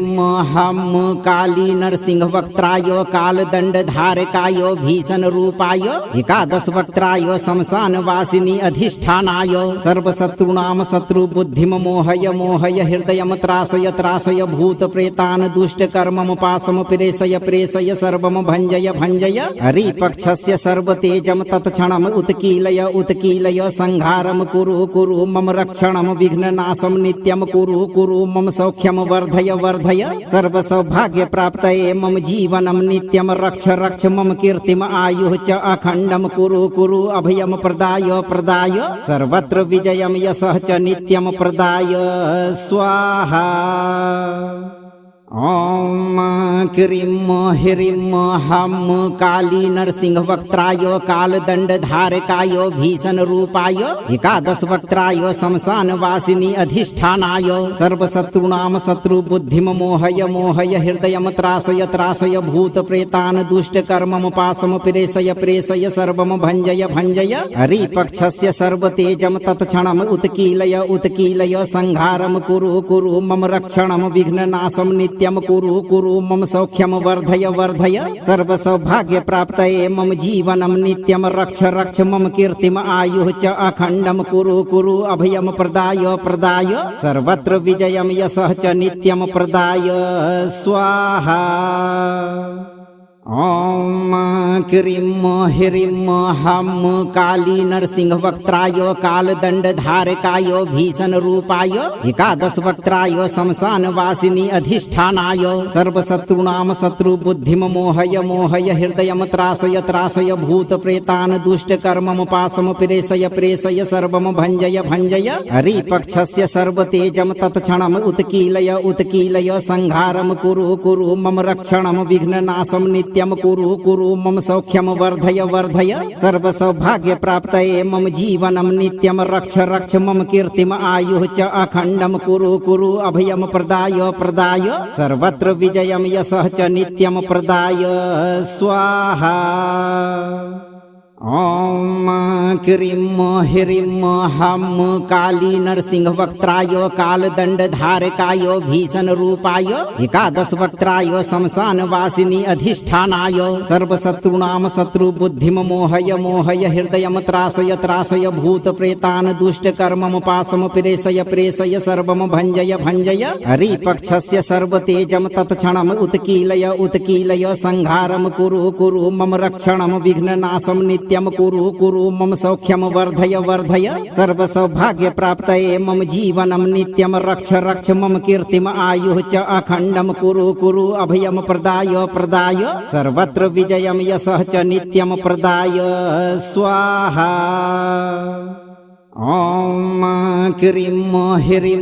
हं काली नरसिंह वक्त्राय कालदण्डधारकाय भीषण रूपाय एकादश वक्त्राय शमशान वासिनी अधिष्ठानाय सर्वशत्रूणां शत्रुबुद्धिं मोहय मोहय हृदयं त्रासय त्रासय भूत प्रेतान् दुष्टकर्मं पाशं प्रेषय प्रेषय सर्वं भञ्जय भञ्जय हरिपक्षस्य सर्वतेजं तत्क्षणम् उत्कीलय उत्कीलय संहारं कुरु कुरु मम रक्षणं विघ्ननाशं नित्यं नित्यं कुरु कुरु मम सौख्यं वर्धय वर्धय सर्वसौभाग्यप्राप्तये मम जीवनं नित्यं रक्ष रक्ष मम कीर्तिम आयुः च अखण्डं कुरु कुरु अभयं प्रदाय प्रदाय सर्वत्र विजयं यशः च नित्यं प्रदाय स्वाहा। ॐ क्रीं ह्रीं हं काली नरसिंह वक्त्राय कालदंड धारकाय भीषण रूपाय एकादश वक्त्राय शमशान वासिनी अधिष्ठानाय सर्वशत्रुणां शत्रु बुद्धिम मोहय मोहय हृदयं त्रासय त्रासय भूत प्रेतान् दुष्ट कर्मम पाशम प्रेषय प्रेषय सर्वं भंजय भंजय हरिपक्षस्य सर्वतेजं तत्क्षणम् उत्कीलय उत्कीलय संहारं कुरु कुरु मम रक्षणं विघ्ननाशं नित्यं कुरु कुरु मम सौख्यं वर्धय वर्धय सर्वसौभाग्यप्राप्तये मम जीवनं नित्यं रक्ष रक्ष मम कीर्तिम आयुः च अखण्डं कुरु कुरु अभयं प्रदाय प्रदाय सर्वत्र विजयं यशः च नित्यं प्रदाय स्वाहा। ॐ क्रीं ह्रीं हं काली नरसिंह वक्त्राय कालदंड धारकाय भीषण रूपाय एकादश वक्त्राय शमशान वासिनी अधिष्ठानाय सर्वशत्रुणां शत्रु बुद्धिम मोहय मोहय हृदयं त्रासय त्रासय भूत प्रेतान् दुष्ट कर्मम पाशम प्रेषय प्रेषय सर्वं भंजय भंजय हरिपक्षस्य सर्वतेजं तत्क्षणम् उत्कीलय उत्कीलय संहारं कुरु कुरु मम रक्षणं विघ्ननाशं नित्यं कुरु कुरु मम सौख्यं वर्धय वर्धय सर्वसौभाग्यप्राप्तये मम जीवनं नित्यं रक्ष रक्ष मम कीर्तिम आयुः च अखण्डं कुरु कुरु अभयं प्रदाय प्रदाय सर्वत्र विजयं यशः च नित्यं प्रदाय स्वाहा। ॐ क्रीं ह्रीं हं काली नरसिंह वक्त्राय कालदंड धारकाय भीषण रूपाय एकादश वक्त्राय शमशान वासिनी अधिष्ठानाय सर्वशत्रुणां शत्रु बुद्धिम मोहय मोहय हृदयं त्रासय त्रासय भूत प्रेतान् दुष्ट कर्मम पाशम प्रेषय प्रेषय सर्वं भंजय भंजय हरिपक्षस्य सर्वतेजं तत्क्षणम् उत्कीलय उत्कीलय संहारं कुरु कुरु मम रक्षणं विघ्ननाशं नित्यं कुरु कुरु मम सौख्यं वर्धय वर्धय सर्वसौभाग्यप्राप्तये मम जीवनं नित्यं रक्ष रक्ष मम कीर्तिम आयुः च अखण्डं कुरु कुरु अभयं प्रदाय प्रदाय सर्वत्र विजयं यशः च नित्यं प्रदाय स्वाहा। ॐ क्रीं ह्रीं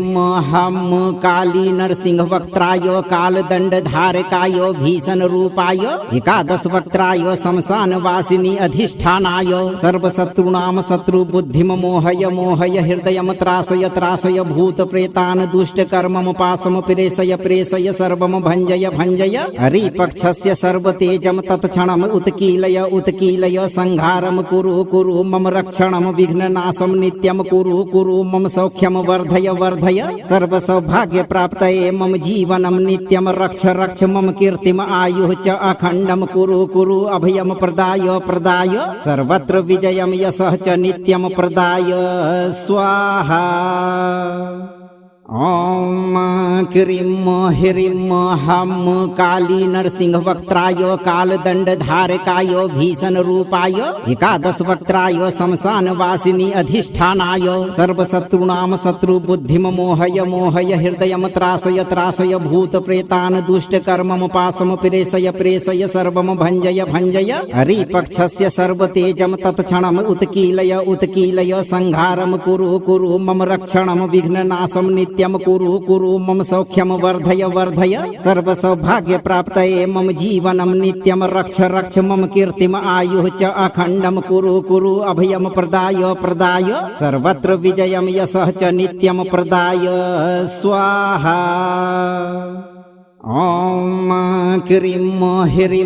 हं काली नरसिंह वक्त्राय कालदंड धारकाय भीषण रूपाय एकादश वक्त्राय शमशान वासिनी अधिष्ठानाय सर्वशत्रुणां शत्रु बुद्धिम मोहय मोहय हृदयं त्रासय त्रासय भूत प्रेतान् दुष्ट कर्मम पाशम प्रेषय प्रेषय सर्वं भंजय भंजय हरिपक्षस्य सर्वतेजं तत्क्षणम् उत्कीलय उत्कीलय संहारं कुरु कुरु मम रक्षणं विघ्ननाशं नित्यं कुरु कुरु मम सौख्यं वर्धय वर्धय सर्वसौभाग्यप्राप्तये मम जीवनं नित्यं रक्ष रक्ष मम कीर्तिम आयुः च अखण्डं कुरु कुरु अभयं प्रदाय प्रदाय सर्वत्र विजयं यशः च नित्यं प्रदाय स्वाहा। ॐ क्रीं ह्रीं हं काली नरसिंह वक्त्राय कालदंड धारकाय भीषण रूपाय एकादश वक्त्राय शमशान वासिनी अधिष्ठानाय सर्वशत्रुणां शत्रु बुद्धिम मोहय मोहय हृदयं त्रासय त्रासय भूत प्रेतान् दुष्ट कर्मम पाशम प्रेषय प्रेषय सर्वं भंजय भंजय हरिपक्षस्य सर्वतेजं तत्क्षणम् उत्कीलय उत्कीलय संहारं कुरु कुरु मम रक्षणं विघ्ननाशं नित्यं कुरु कुरु मम सौख्यं वर्धय वर्धय सर्वसौभाग्यप्राप्तये मम जीवनं नित्यं रक्ष रक्ष मम कीर्तिम आयुः च अखण्डं कुरु कुरु अभयं प्रदाय प्रदाय सर्वत्र विजयं यशः च नित्यं प्रदाय स्वाहा। ॐ क्रीं ह्रीं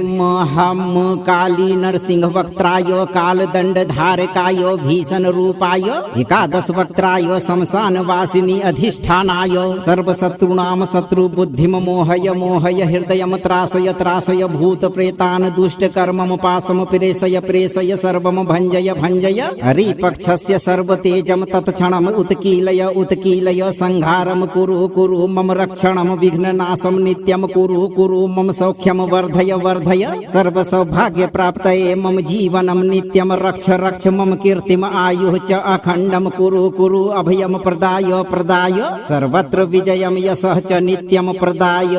हं काली नरसिंह वक्त्राय कालदंड धारकाय भीषण रूपाय एकादश वक्त्राय शमशान वासिनी अधिष्ठानाय सर्वशत्रुणां शत्रु बुद्धिम मोहय मोहय हृदयं त्रासय त्रासय भूत प्रेतान् दुष्ट कर्मम पाशम प्रेषय प्रेषय सर्वं भंजय भंजय हरिपक्षस्य सर्वतेजं तत्क्षणम् उत्कीलय उत्कीलय संहारं कुरु कुरु मम रक्षणं विघ्ननाशं नित्यं नित्यं कुरु कुरु मम सौख्यं वर्धय वर्धय सर्वसौभाग्यप्राप्तये मम जीवनं नित्यं रक्ष रक्ष मम कीर्तिम् आयुः च अखण्डं कुरु कुरु अभयं प्रदाय प्रदाय सर्वत्र विजयं यशः च नित्यं प्रदाय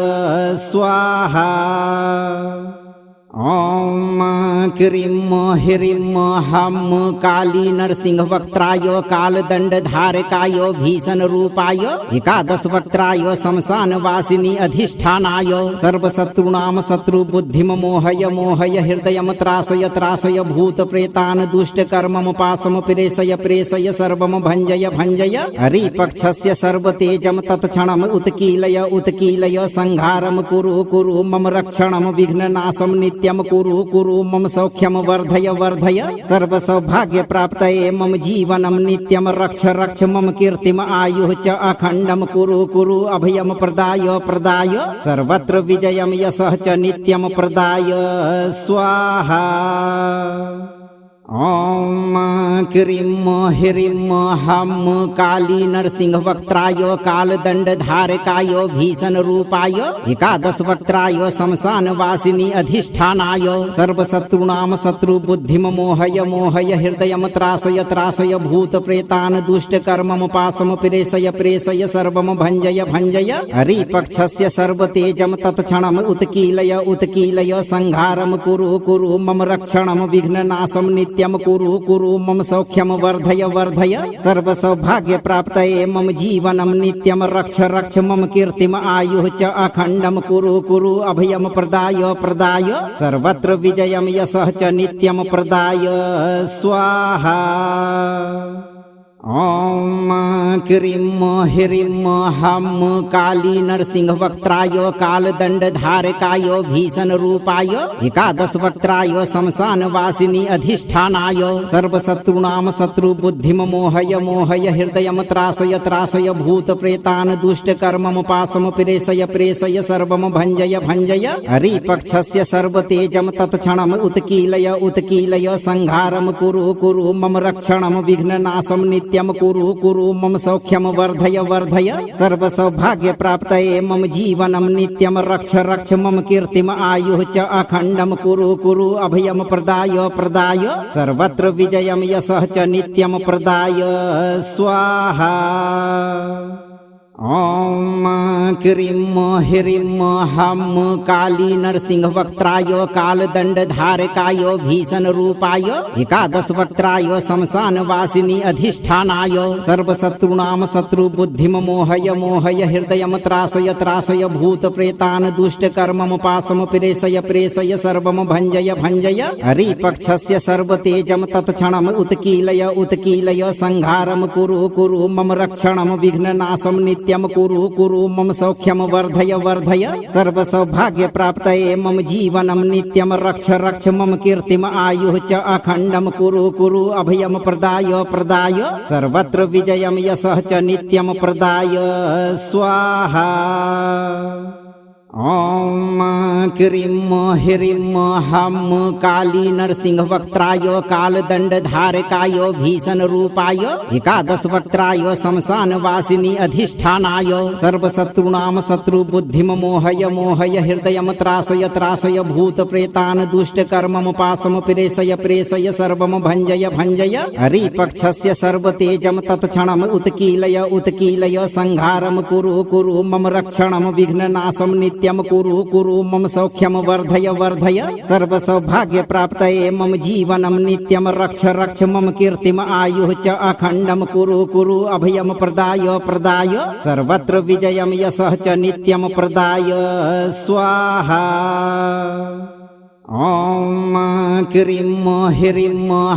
स्वाहा। ॐ क्रीं ह्रीं हं काली नरसिंह वक्त्राय कालदण्डधारकाय भीषण रूपाय एकादश वक्त्राय शमशान वासिनी अधिष्ठानाय सर्वशत्रूणां शत्रु बुद्धिं मोहय मोहय हृदयं त्रासय त्रासय भूत प्रेतान् दुष्ट कर्मं पाशं प्रेषय प्रेषय सर्वं भञ्जय भञ्जय हरिपक्षस्य सर्वतेजं तत्क्षणम् उत्कीलय उत्कीलय संहारं कुरु कुरु मम रक्षणं विघ्ननाशं नित्यं कुरु कुरु मम सौख्यं वर्धय वर्धय सर्वसौभाग्यप्राप्तये मम जीवनं नित्यं रक्ष रक्ष मम कीर्तिम् आयुः च अखण्डं कुरु कुरु अभयं प्रदाय प्रदाय सर्वत्र विजयं यशः च नित्यं प्रदाय स्वाहा। ॐ क्रीं ह्रीं हं काली नरसिंह वक्त्राय कालदण्डधारकाय भीषण रूपाय एकादश वक्त्राय शमशान वासिनी अधिष्ठानाय सर्वशत्रूणां शत्रु बुद्धिं मोहय मोहय हृदयं त्रासय त्रासय भूत प्रेतान् दुष्ट कर्मं पाशं प्रेषय प्रेषय सर्वं भञ्जय भञ्जय हरिपक्षस्य सर्वतेजं तत्क्षणम् उत्कीलय उत्कीलय संहारं कुरु कुरु मम रक्षणं विघ्ननाशं नित्यं कुरु कुरु मम सौख्यं वर्धय वर्धय सर्वसौभाग्यप्राप्तये मम जीवनं नित्यं रक्ष रक्ष मम कीर्तिम् आयुः च अखण्डं कुरु कुरु अभयं प्रदाय प्रदाय सर्वत्र विजयं यशः च नित्यं प्रदाय स्वाहा। ॐ क्रीं ह्रीं हं काली नरसिंह वक्त्राय कालदण्डधारकाय भीषण रूपाय एकादश वक्त्राय शमशान वासिनी अधिष्ठानाय सर्वशत्रूणां शत्रु बुद्धिं मोहय मोहय हृदयं त्रासय त्रासय भूत प्रेतान् दुष्ट कर्मं पाशं प्रेषय प्रेषय सर्वं भञ्जय भञ्जय हरिपक्षस्य सर्वतेजं तत्क्षणम् उत्कीलय उत्कीलय संहारं कुरु कुरु मम रक्षणं विघ्ननाशं नित्यं कुरु कुरु मम सौख्यं वर्धय वर्धय सर्वसौभाग्यप्राप्तये मम जीवनं नित्यं रक्ष रक्ष मम कीर्तिम् आयुः च अखण्डं कुरु कुरु अभयं प्रदाय प्रदाय सर्वत्र विजयं यशः च नित्यं प्रदाय स्वाहा। ॐ क्रीं ह्रीं हं काली नरसिंह वक्त्राय कालदण्डधारकाय भीषण रूपाय एकादश वक्त्राय शमशान वासिनी अधिष्ठानाय सर्वशत्रूणां शत्रु बुद्धिं मोहय मोहय हृदयं त्रासय त्रासय भूत प्रेतान् दुष्ट कर्मं पाशं प्रेषय प्रेषय सर्वं भञ्जय भञ्जय हरिपक्षस्य सर्वतेजं तत्क्षणम् उत्कीलय उत्कीलय संहारं कुरु कुरु मम रक्षणं विघ्ननाशं नित्यं कुरु कुरु मम सौख्यं वर्धय वर्धय सर्वसौभाग्यप्राप्तये मम जीवनं नित्यं रक्ष रक्ष मम कीर्तिम् आयुः च अखण्डं कुरु कुरु अभयं प्रदाय प्रदाय सर्वत्र विजयं यशः च नित्यं प्रदाय स्वाहा। ॐ क्रीं ह्रीं हं काली नरसिंह वक्त्राय कालदण्डधारकाय भीषण रूपाय एकादश वक्त्राय शमशान वासिनी अधिष्ठानाय सर्वशत्रूणां शत्रु बुद्धिं मोहय मोहय हृदयं त्रासय त्रासय भूत प्रेतान् दुष्ट कर्मं पाशं प्रेषय प्रेषय सर्वं भञ्जय भञ्जय हरिपक्षस्य सर्वतेजं तत्क्षणम् उत्कीलय उत्कीलय संहारं कुरु कुरु मम रक्षणं विघ्ननाशं नित्यं कुरु कुरु मम सौख्यं वर्धय वर्धय सर्वसौभाग्यप्राप्तये मम जीवनं नित्यं रक्ष रक्ष मम कीर्तिम् आयुः च अखण्डं कुरु कुरु अभयं प्रदाय प्रदाय सर्वत्र विजयं यशः च नित्यं प्रदाय स्वाहा। ॐ क्रीं ह्रीं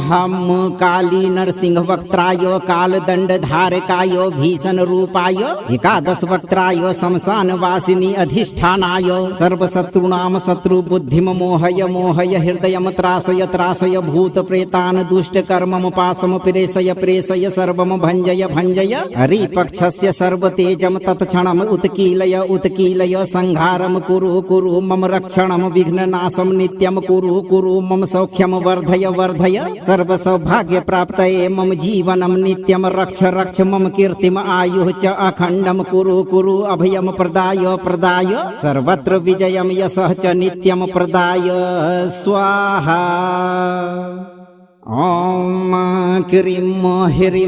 हं काली नरसिंह वक्त्राय कालदण्डधारकाय भीषण रूपाय एकादश वक्त्राय शमशान वासिनी अधिष्ठानाय सर्वशत्रूणां शत्रु बुद्धिं मोहय मोहय हृदयं त्रासय त्रासय भूत प्रेतान् दुष्ट कर्मं पाशं प्रेषय प्रेषय सर्वं भञ्जय भञ्जय हरिपक्षस्य सर्वतेजं तत्क्षणम् उत्कीलय उत्कीलय संहारं कुरु कुरु मम रक्षणं विघ्ननाशं नित्यं कुरु कुरु मम सौख्यम वर्धय वर्धय सर्वसौभाग्य प्राप्तये मम जीवनम नित्यम रक्ष रक्ष मम कीर्तिम आयुः च अखण्डम कुरु कुरु अभयम प्रदाय प्रदाय सर्वत्र विजयम यशः च नित्यम प्रदाय स्वाहा। ओम क्रीं ह्रीं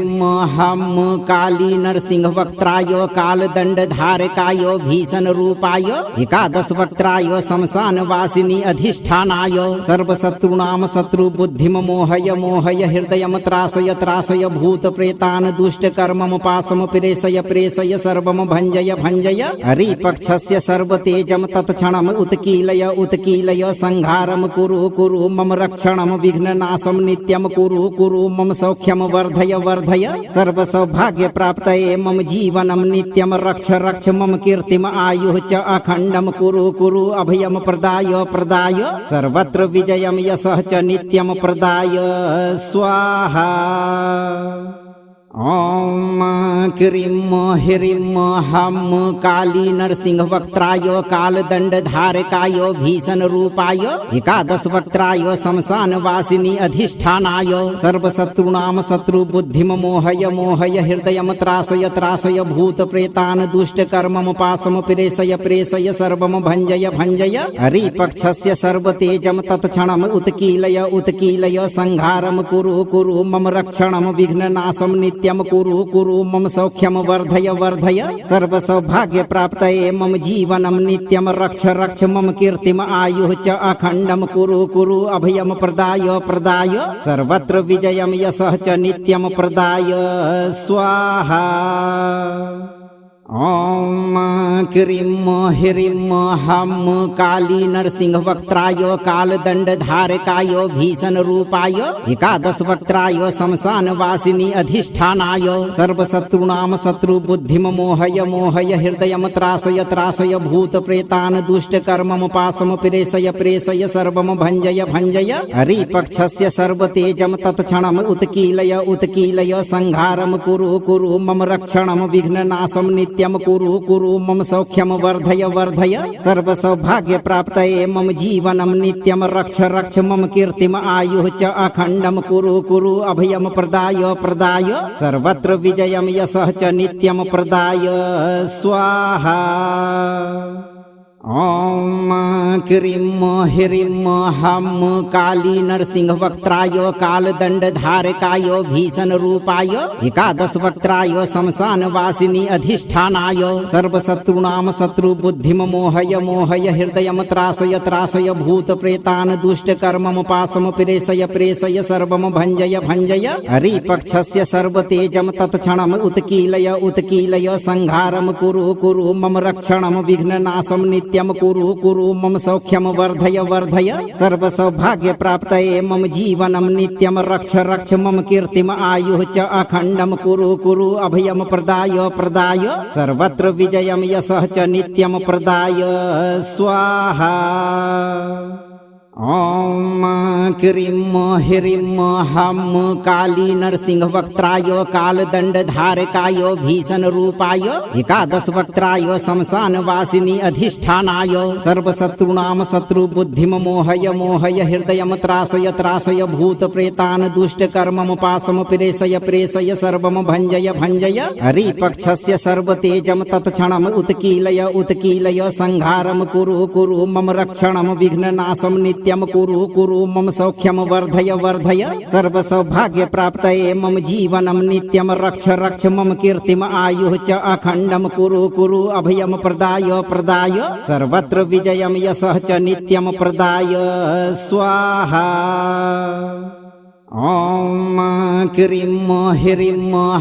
हं काली नरसिंह वक्त्राय कालदंड धारकाय भीषण रूपाय एकादश वक्त्राय शमशान वासिनी अधिष्ठानाय सर्वशत्रुणाम शत्रु बुद्धिम मोहय मोहय हृदयम त्रासय त्रासय भूत प्रेतान दुष्ट कर्मम पासम प्रेषय प्रेषय सर्वम भंजय भंजय हरिपक्षस्य सर्वतेजम तत्क्षणम उत्कीलय उत्कीलय संहारम कुरु कुरु मम रक्षणम विघ्ननाशम नित्यम कुरु कुरु मम सौख्यम वर्धय वर्धय सर्वसौभाग्य प्राप्तये मम जीवनम नित्यम रक्ष रक्ष मम कीर्तिम आयुः च अखण्डम कुरु कुरु अभयम प्रदाय प्रदाय सर्वत्र विजयम यशः च नित्यम प्रदाय स्वाहा। ओम क्रीं ह्रीं हं काली नरसिंह वक्त्राय कालदंड धारकाय भीषण रूपाय एकादश वक्त्राय शमशान वासिनी अधिष्ठानाय सर्वशत्रुणाम शत्रु बुद्धिम मोहय मोहय हृदयम त्रासय त्रासय भूत प्रेतान दुष्ट कर्मम पासम प्रेषय प्रेषय सर्वम भंजय भंजय हरिपक्षस्य सर्वतेजम तत्क्षणम उत्कीलय उत्कीलय संहारम कुरु कुरु मम रक्षणम विघ्ननाशम नित्यम कुरु कुरु मम सौख्यम वर्धय वर्धय सर्वसौभाग्य प्राप्तये मम जीवनम नित्यम रक्ष रक्ष मम कीर्तिम आयुः च अखण्डम कुरु कुरु अभयम प्रदाय प्रदाय सर्वत्र विजयम यशः च नित्यम प्रदाय स्वाहा। ओम क्रीं ह्रीं हं काली नरसिंह वक्त्राय कालदंड धारकाय भीषण रूपाय एकादश वक्त्राय शमशान वासिनी अधिष्ठानाय सर्वशत्रुणाम शत्रु बुद्धिम मोहय मोहय हृदयम त्रासय त्रासय भूत प्रेतान दुष्ट कर्मम पासम प्रेषय प्रेषय सर्वम भंजय भंजय हरिपक्षस्य सर्वतेजम तत्क्षणम उत्कीलय उत्कीलय संहारम कुरु कुरु मम रक्षणम विघ्ननाशम नित्यम कुरु कुरु मम सौख्यम वर्धय वर्धय सर्वसौभाग्य प्राप्तये मम जीवनम नित्यम रक्ष रक्ष मम कीर्तिम आयुः च अखण्डम कुरु कुरु अभयम प्रदाय प्रदाय सर्वत्र विजयम यशः च नित्यम प्रदाय स्वाहा। ओम क्रीं ह्रीं हं काली नरसिंह वक्त्राय कालदंड धारकाय भीषण रूपाय एकादश वक्त्राय शमशान वासिनी अधिष्ठानाय सर्वशत्रुणाम शत्रु बुद्धिम मोहय मोहय हृदयम त्रासय त्रासय भूत प्रेतान दुष्ट कर्मम पासम प्रेषय प्रेषय सर्वम भंजय भंजय हरिपक्षस्य सर्वतेजम तत्क्षणम उत्कीलय उत्कीलय संहारम कुरु कुरु मम रक्षणम विघ्ननाशम नित्यम कुरु कुरु मम सौख्यम वर्धय वर्धय सर्वसौभाग्य प्राप्तये मम जीवनम नित्यम रक्ष रक्ष मम कीर्तिम आयुः च अखण्डम कुरु कुरु अभयम प्रदाय प्रदाय सर्वत्र विजयम यशः च नित्यम प्रदाय स्वाहा। ओम क्रीं ह्रीं हं काली नरसिंह वक्त्राय कालदंड धारकाय भीषण रूपाय एकादश वक्त्राय शमशान वासिनी अधिष्ठानाय सर्वशत्रुणाम शत्रु बुद्धिम मोहय मोहय हृदयम त्रासय त्रासय भूत प्रेतान दुष्ट कर्मम पासम प्रेषय प्रेषय सर्वम भंजय भंजय हरिपक्षस्य सर्वतेजम तत्क्षणम उत्कीलय उत्कीलय संहारम कुरु कुरु मम रक्षणम विघ्ननाशम नित्यम कुरु कुरु मम सौख्यम वर्धय वर्धय सर्वसौभाग्य प्राप्तये मम जीवनम नित्यम रक्ष रक्ष मम कीर्तिम आयुः च अखण्डम कुरु कुरु अभयम प्रदाय प्रदाय सर्वत्र विजयम यशः च नित्यम प्रदाय स्वाहा। ओम क्रीं ह्रीं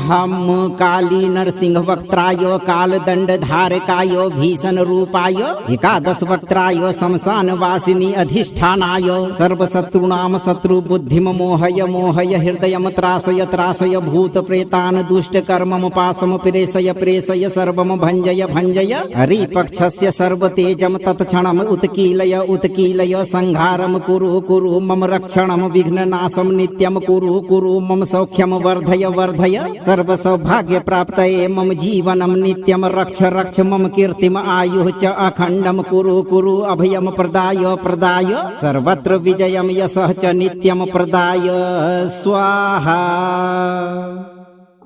हं काली नरसिंह वक्त्राय कालदंड धारकाय भीषण रूपाय एकादश वक्त्राय शमशान वासिनी अधिष्ठानाय सर्वशत्रुणाम शत्रु बुद्धिम मोहय मोहय हृदयम त्रासय त्रासय भूत प्रेतान दुष्ट कर्मम पासम प्रेषय प्रेषय सर्वम भंजय भंजय हरिपक्षस्य सर्वतेजम तत्क्षणम उत्कीलय उत्कीलय संहारम कुरु कुरु मम रक्षणम विघ्ननाशम नित्यम नित्यं कुरु कुरु मम सौख्यं वर्धय वर्धय सर्वसौभाग्यप्राप्तये मम जीवनं नित्यं रक्ष रक्ष मम कीर्तिम् आयुः च अखण्डं कुरु कुरु अभयं प्रदाय प्रदाय सर्वत्र विजयं यशः च नित्यं प्रदाय स्वाहा।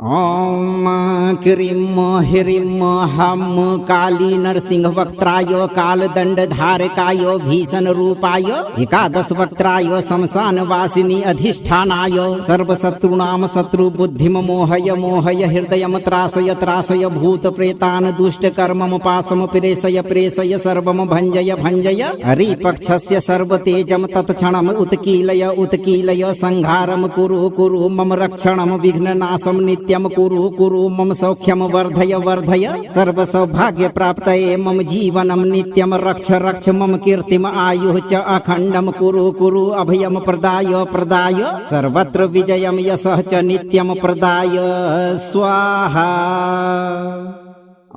ॐ क्रीं ह्रीं हं काली नरसिंहवक्त्राय कालदण्डधारकाय भीषणरूपाय एकादशवक्त्राय श्मशानवासिनी अधिष्ठानाय सर्वशत्रूणां शत्रुबुद्धिं मोहय मोहय हृदयं त्रासय त्रासय भूतप्रेतान् दुष्टकर्मं पाशं प्रेषय प्रेषय सर्वं भञ्जय भञ्जय हरिपक्षस्य सर्वतेजं तत्क्षणम् उत्कीलय उत्कीलय संहारं कुरु कुरु मम रक्षणं विघ्ननाशं नित्यं कुरु कुरु मम सौख्यं वर्धय वर्धय सर्वसौभाग्यप्राप्तये मम जीवनं नित्यं रक्ष रक्ष मम कीर्तिम् आयुः च अखण्डं कुरु कुरु अभयं प्रदाय प्रदाय सर्वत्र विजयं यशः च नित्यं प्रदाय स्वाहा।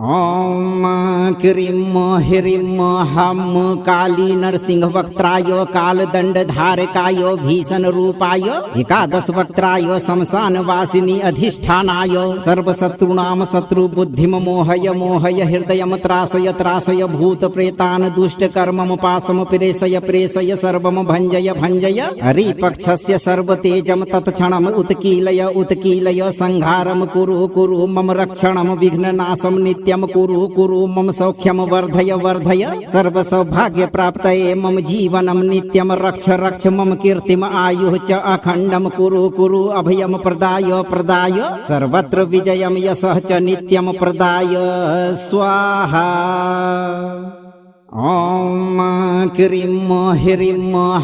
ॐ क्रीं ह्रीं हं काली नरसिंहवक्त्राय कालदण्डधारकाय भीषणरूपाय एकादशवक्त्राय श्मशानवासिनी अधिष्ठानाय सर्वशत्रूणां शत्रुबुद्धिं मोहय मोहय हृदयं त्रासय त्रासय भूतप्रेतान् दुष्टकर्मं पाशं प्रेषय प्रेषय सर्वं भञ्जय भञ्जय हरिपक्षस्य सर्वतेजं तत्क्षणम् उत्कीलय उत्कीलय संहारं कुरु कुरु मम रक्षणं विघ्ननाशं नित्यं कुरु कुरु मम सौख्यं वर्धय वर्धय सर्वसौभाग्यप्राप्तये मम जीवनं नित्यं रक्ष रक्ष मम कीर्तिम् आयुः च अखण्डं कुरु कुरु अभयं प्रदाय प्रदाय सर्वत्र विजयं यशः च नित्यं प्रदाय स्वाहा। ॐ क्रीं ह्रीं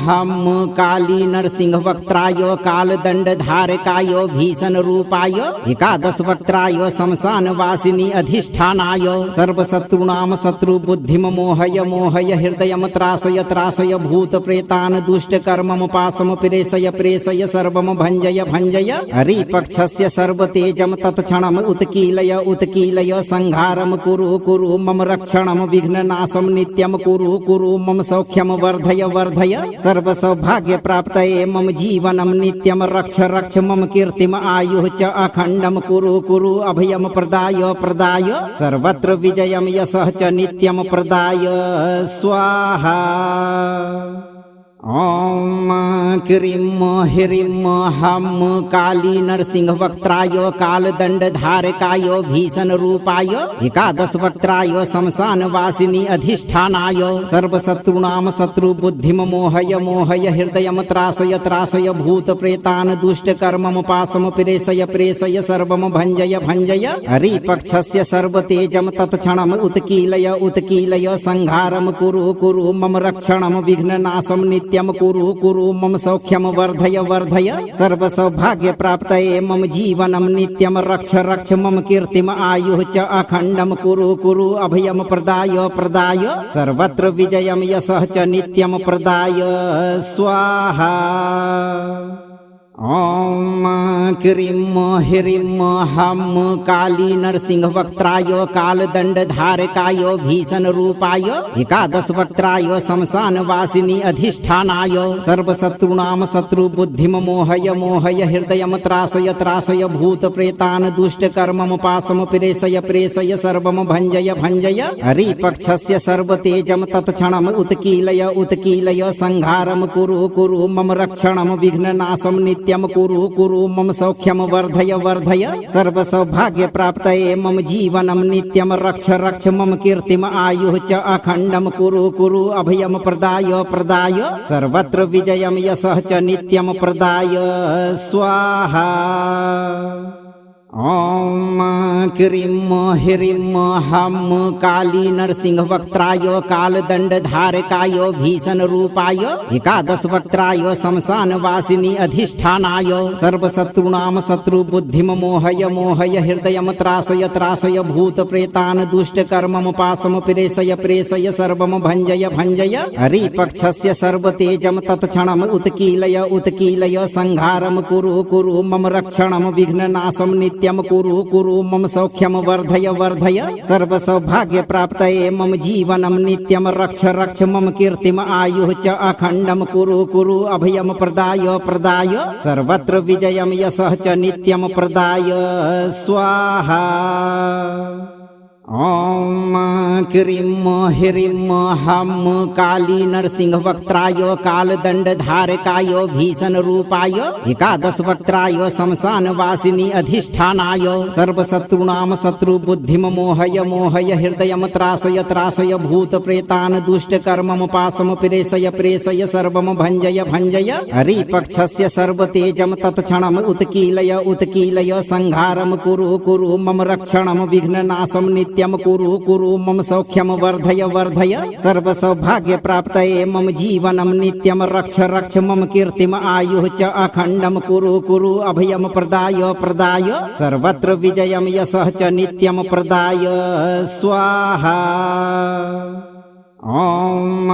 हं काली नरसिंहवक्त्राय कालदण्डधारकाय भीषणरूपाय एकादशवक्त्राय श्मशानवासिनी अधिष्ठानाय सर्वशत्रूणां शत्रुबुद्धिं मोहय मोहय हृदयं त्रासय त्रासय भूतप्रेतान् दुष्टकर्मं पाशं प्रेषय प्रेषय सर्वं भञ्जय भञ्जय हरिपक्षस्य सर्वतेजं तत्क्षणम् उत्कीलय उत्कीलय संहारं कुरु कुरु मम रक्षणं विघ्ननाशं नित्यं कुरु कुरु मम सौख्यं वर्धय वर्धय सर्वसौभाग्यप्राप्तये मम जीवनं नित्यं रक्ष रक्ष मम कीर्तिम् आयुः च अखण्डं कुरु कुरु अभयं प्रदाय प्रदाय सर्वत्र विजयं यशः च नित्यं प्रदाय स्वाहा। ॐ क्रीं ह्रीं हं काली नरसिंहवक्त्राय कालदण्डधारकाय भीषणरूपाय एकादशवक्त्राय श्मशानवासिनी अधिष्ठानाय सर्वशत्रूणां शत्रुबुद्धिं मोहय मोहय हृदयं त्रासय त्रासय भूतप्रेतान् दुष्टकर्मं पाशं प्रेषय प्रेषय सर्वं भञ्जय भञ्जय हरिपक्षस्य सर्वतेजं तत्क्षणम् उत्कीलय उत्कीलय संहारं कुरु कुरु मम रक्षणं विघ्ननाशं नित्यं कुरु कुरु मम सौख्यं वर्धय वर्धय सर्वसौभाग्यप्राप्तये मम जीवनं नित्यं रक्ष रक्ष मम कीर्तिम् आयुः च अखण्डं कुरु कुरु अभयं प्रदाय प्रदाय सर्वत्र विजयं यशः च नित्यं प्रदाय स्वाहा। ॐ क्रीं ह्रीं हं काली नरसिंहवक्त्राय कालदण्डधारकाय भीषणरूपाय एकादशवक्त्राय श्मशानवासिनी अधिष्ठानाय सर्वशत्रूणां शत्रुबुद्धिं मोहय मोहय हृदयं त्रासय त्रासय भूतप्रेतान् दुष्टकर्मं पाशं प्रेषय प्रेषय सर्वं भञ्जय भञ्जय हरिपक्षस्य सर्वतेजं तत्क्षणम् उत्कीलय उत्कीलय संहारं कुरु कुरु मम रक्षणं विघ्ननाशं नित्यं कुरु कुरु मम सौख्यं वर्धय वर्धय सर्वसौभाग्यप्राप्तये मम जीवनं नित्यं रक्ष रक्ष मम कीर्तिम् आयुः च अखण्डं कुरु कुरु अभयं प्रदाय प्रदाय सर्वत्र विजयं यशः च नित्यं प्रदाय स्वाहा। ॐ क्रीं ह्रीं हं काली नरसिंहवक्त्राय कालदण्डधारकाय भीषणरूपाय एकादशवक्त्राय श्मशानवासिनी अधिष्ठानाय सर्वशत्रूणां शत्रुबुद्धिं मोहय मोहय हृदयं त्रासय त्रासय भूतप्रेतान् दुष्टकर्मं पाशं प्रेषय प्रेषय सर्वं भञ्जय भञ्जय हरिपक्षस्य सर्वतेजं तत्क्षणम् उत्कीलय उत्कीलय संहारं कुरु कुरु मम रक्षणं विघ्ननाशं नित्यं नित्यं कुरु कुरु मम सौख्यम वर्धय वर्धय सर्व सौभाग्य प्राप्तये मम जीवनं नित्यं रक्ष रक्ष मम कीर्तिम आयुः च अखण्डं कुरु कुरु अभयम प्रदाय प्रदाय सर्वत्र विजयम यशः च नित्यं प्रदाय स्वाहा। ओम क्रीं ह्रीं हम काली नरसिंह वक्त्राय कालदंड धारकाय भीषण रूपाय एकादश वक्त्राय शमशान वासिनी अधिष्ठानाय सर्वशत्रुणां शत्रु बुद्धिम मोहय मोहय हृदयम त्रासय त्रासय भूत प्रेतान् दुष्ट कर्मम पाशम प्रेषय प्रेषय सर्वम भंजय भंजय हरिपक्षस्य सर्वतेजम तत्क्षणम उत्कीलय उत्कीलय संहारम कुरु कुरु मम रक्षणम विघ्ननाशम नित्यं कुरु कुरु मम सौख्यम वर्धय वर्धय सर्व सौभाग्य प्राप्तये मम जीवनं नित्यं रक्ष रक्ष मम कीर्तिम आयुः च अखण्डं कुरु कुरु अभयम प्रदाय प्रदाय सर्वत्र विजयम यशः च नित्यं प्रदाय स्वाहा। ओम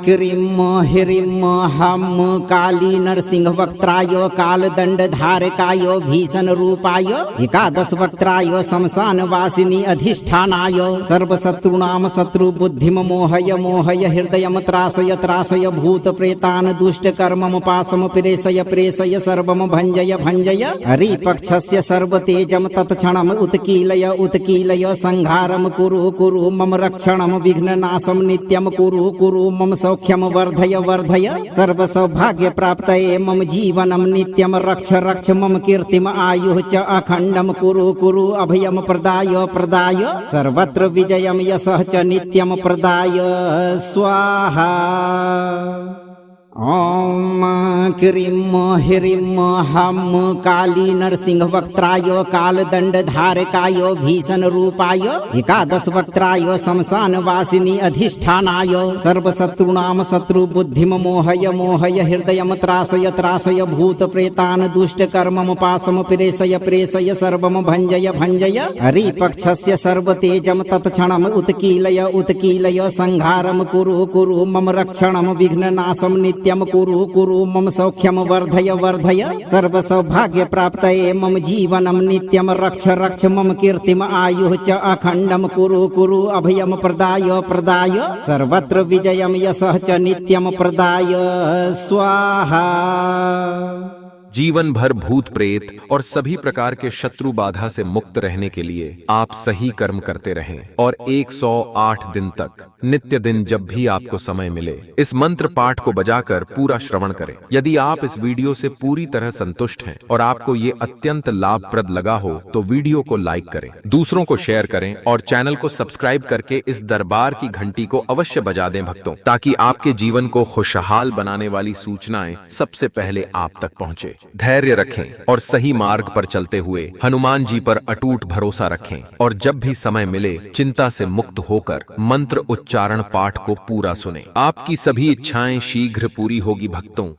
क्रीं ह्रीं हम काली नरसिंह वक्त्राय कालदंड धारकाय भीषण रूपाय एकादश वक्त्राय शमशान वासिनी अधिष्ठानाय सर्वशत्रुणां शत्रु बुद्धिम मोहय मोहय हृदयम त्रासय त्रासय भूत प्रेतान् दुष्ट कर्मम पाशम प्रेषय प्रेषय सर्वम भंजय भंजय हरिपक्षस्य सर्वतेजम तत्क्षणम उत्कीलय उत्कीलय संहारम कुरु कुरु मम रक्षणम विघ्ननाशम नित्यं कुरु कुरु मम सौख्यम वर्धय वर्धय सर्व सौभाग्य प्राप्तये मम जीवनं नित्यं रक्ष रक्ष मम कीर्तिम आयुः च अखण्डं कुरु कुरु अभयम प्रदाय प्रदाय सर्वत्र विजयम यशः च नित्यं प्रदाय स्वाहा। ओम क्रीं ह्रीं हम काली नरसिंह वक्त्राय कालदंड धारकाय भीषण रूपाय एकादश वक्त्राय शमशान वासिनी अधिष्ठानाय सर्वशत्रुणां शत्रु बुद्धिम मोहय मोहय हृदयम त्रासय त्रासय भूत प्रेतान् दुष्ट कर्मम पाशम प्रेषय प्रेषय सर्वम भंजय भंजय हरिपक्षस्य सर्वतेजम तत्क्षणम उत्कीलय उत्कीलय संहारम कुरु कुरु मम रक्षणम विघ्ननाशम नित्यं कुरु कुरु मम सौख्यम वर्धय वर्धय सर्व सौभाग्य प्राप्तये मम जीवनं नित्यं रक्ष रक्ष मम कीर्तिम आयुः च अखण्डं कुरु कुरु अभयम प्रदाय प्रदाय सर्वत्र विजयम यशः च नित्यं प्रदाय स्वाहा। जीवन भर भूत प्रेत और सभी प्रकार के शत्रु बाधा से मुक्त रहने के लिए आप सही कर्म करते रहें और 108 दिन तक नित्य दिन जब भी आपको समय मिले इस मंत्र पाठ को बजाकर पूरा श्रवण करें। यदि आप इस वीडियो से पूरी तरह संतुष्ट हैं और आपको ये अत्यंत लाभप्रद लगा हो तो वीडियो को लाइक करें, दूसरों को शेयर करें और चैनल को सब्सक्राइब करके इस दरबार की घंटी को अवश्य बजा दें भक्तों, ताकि आपके जीवन को खुशहाल बनाने वाली सूचनाएं सबसे पहले आप तक पहुंचे। धैर्य रखें और सही मार्ग पर चलते हुए हनुमान जी पर अटूट भरोसा रखें और जब भी समय मिले चिंता से मुक्त होकर मंत्र उच्चारण पाठ को पूरा सुनें। आपकी सभी इच्छाएं शीघ्र पूरी होगी भक्तों।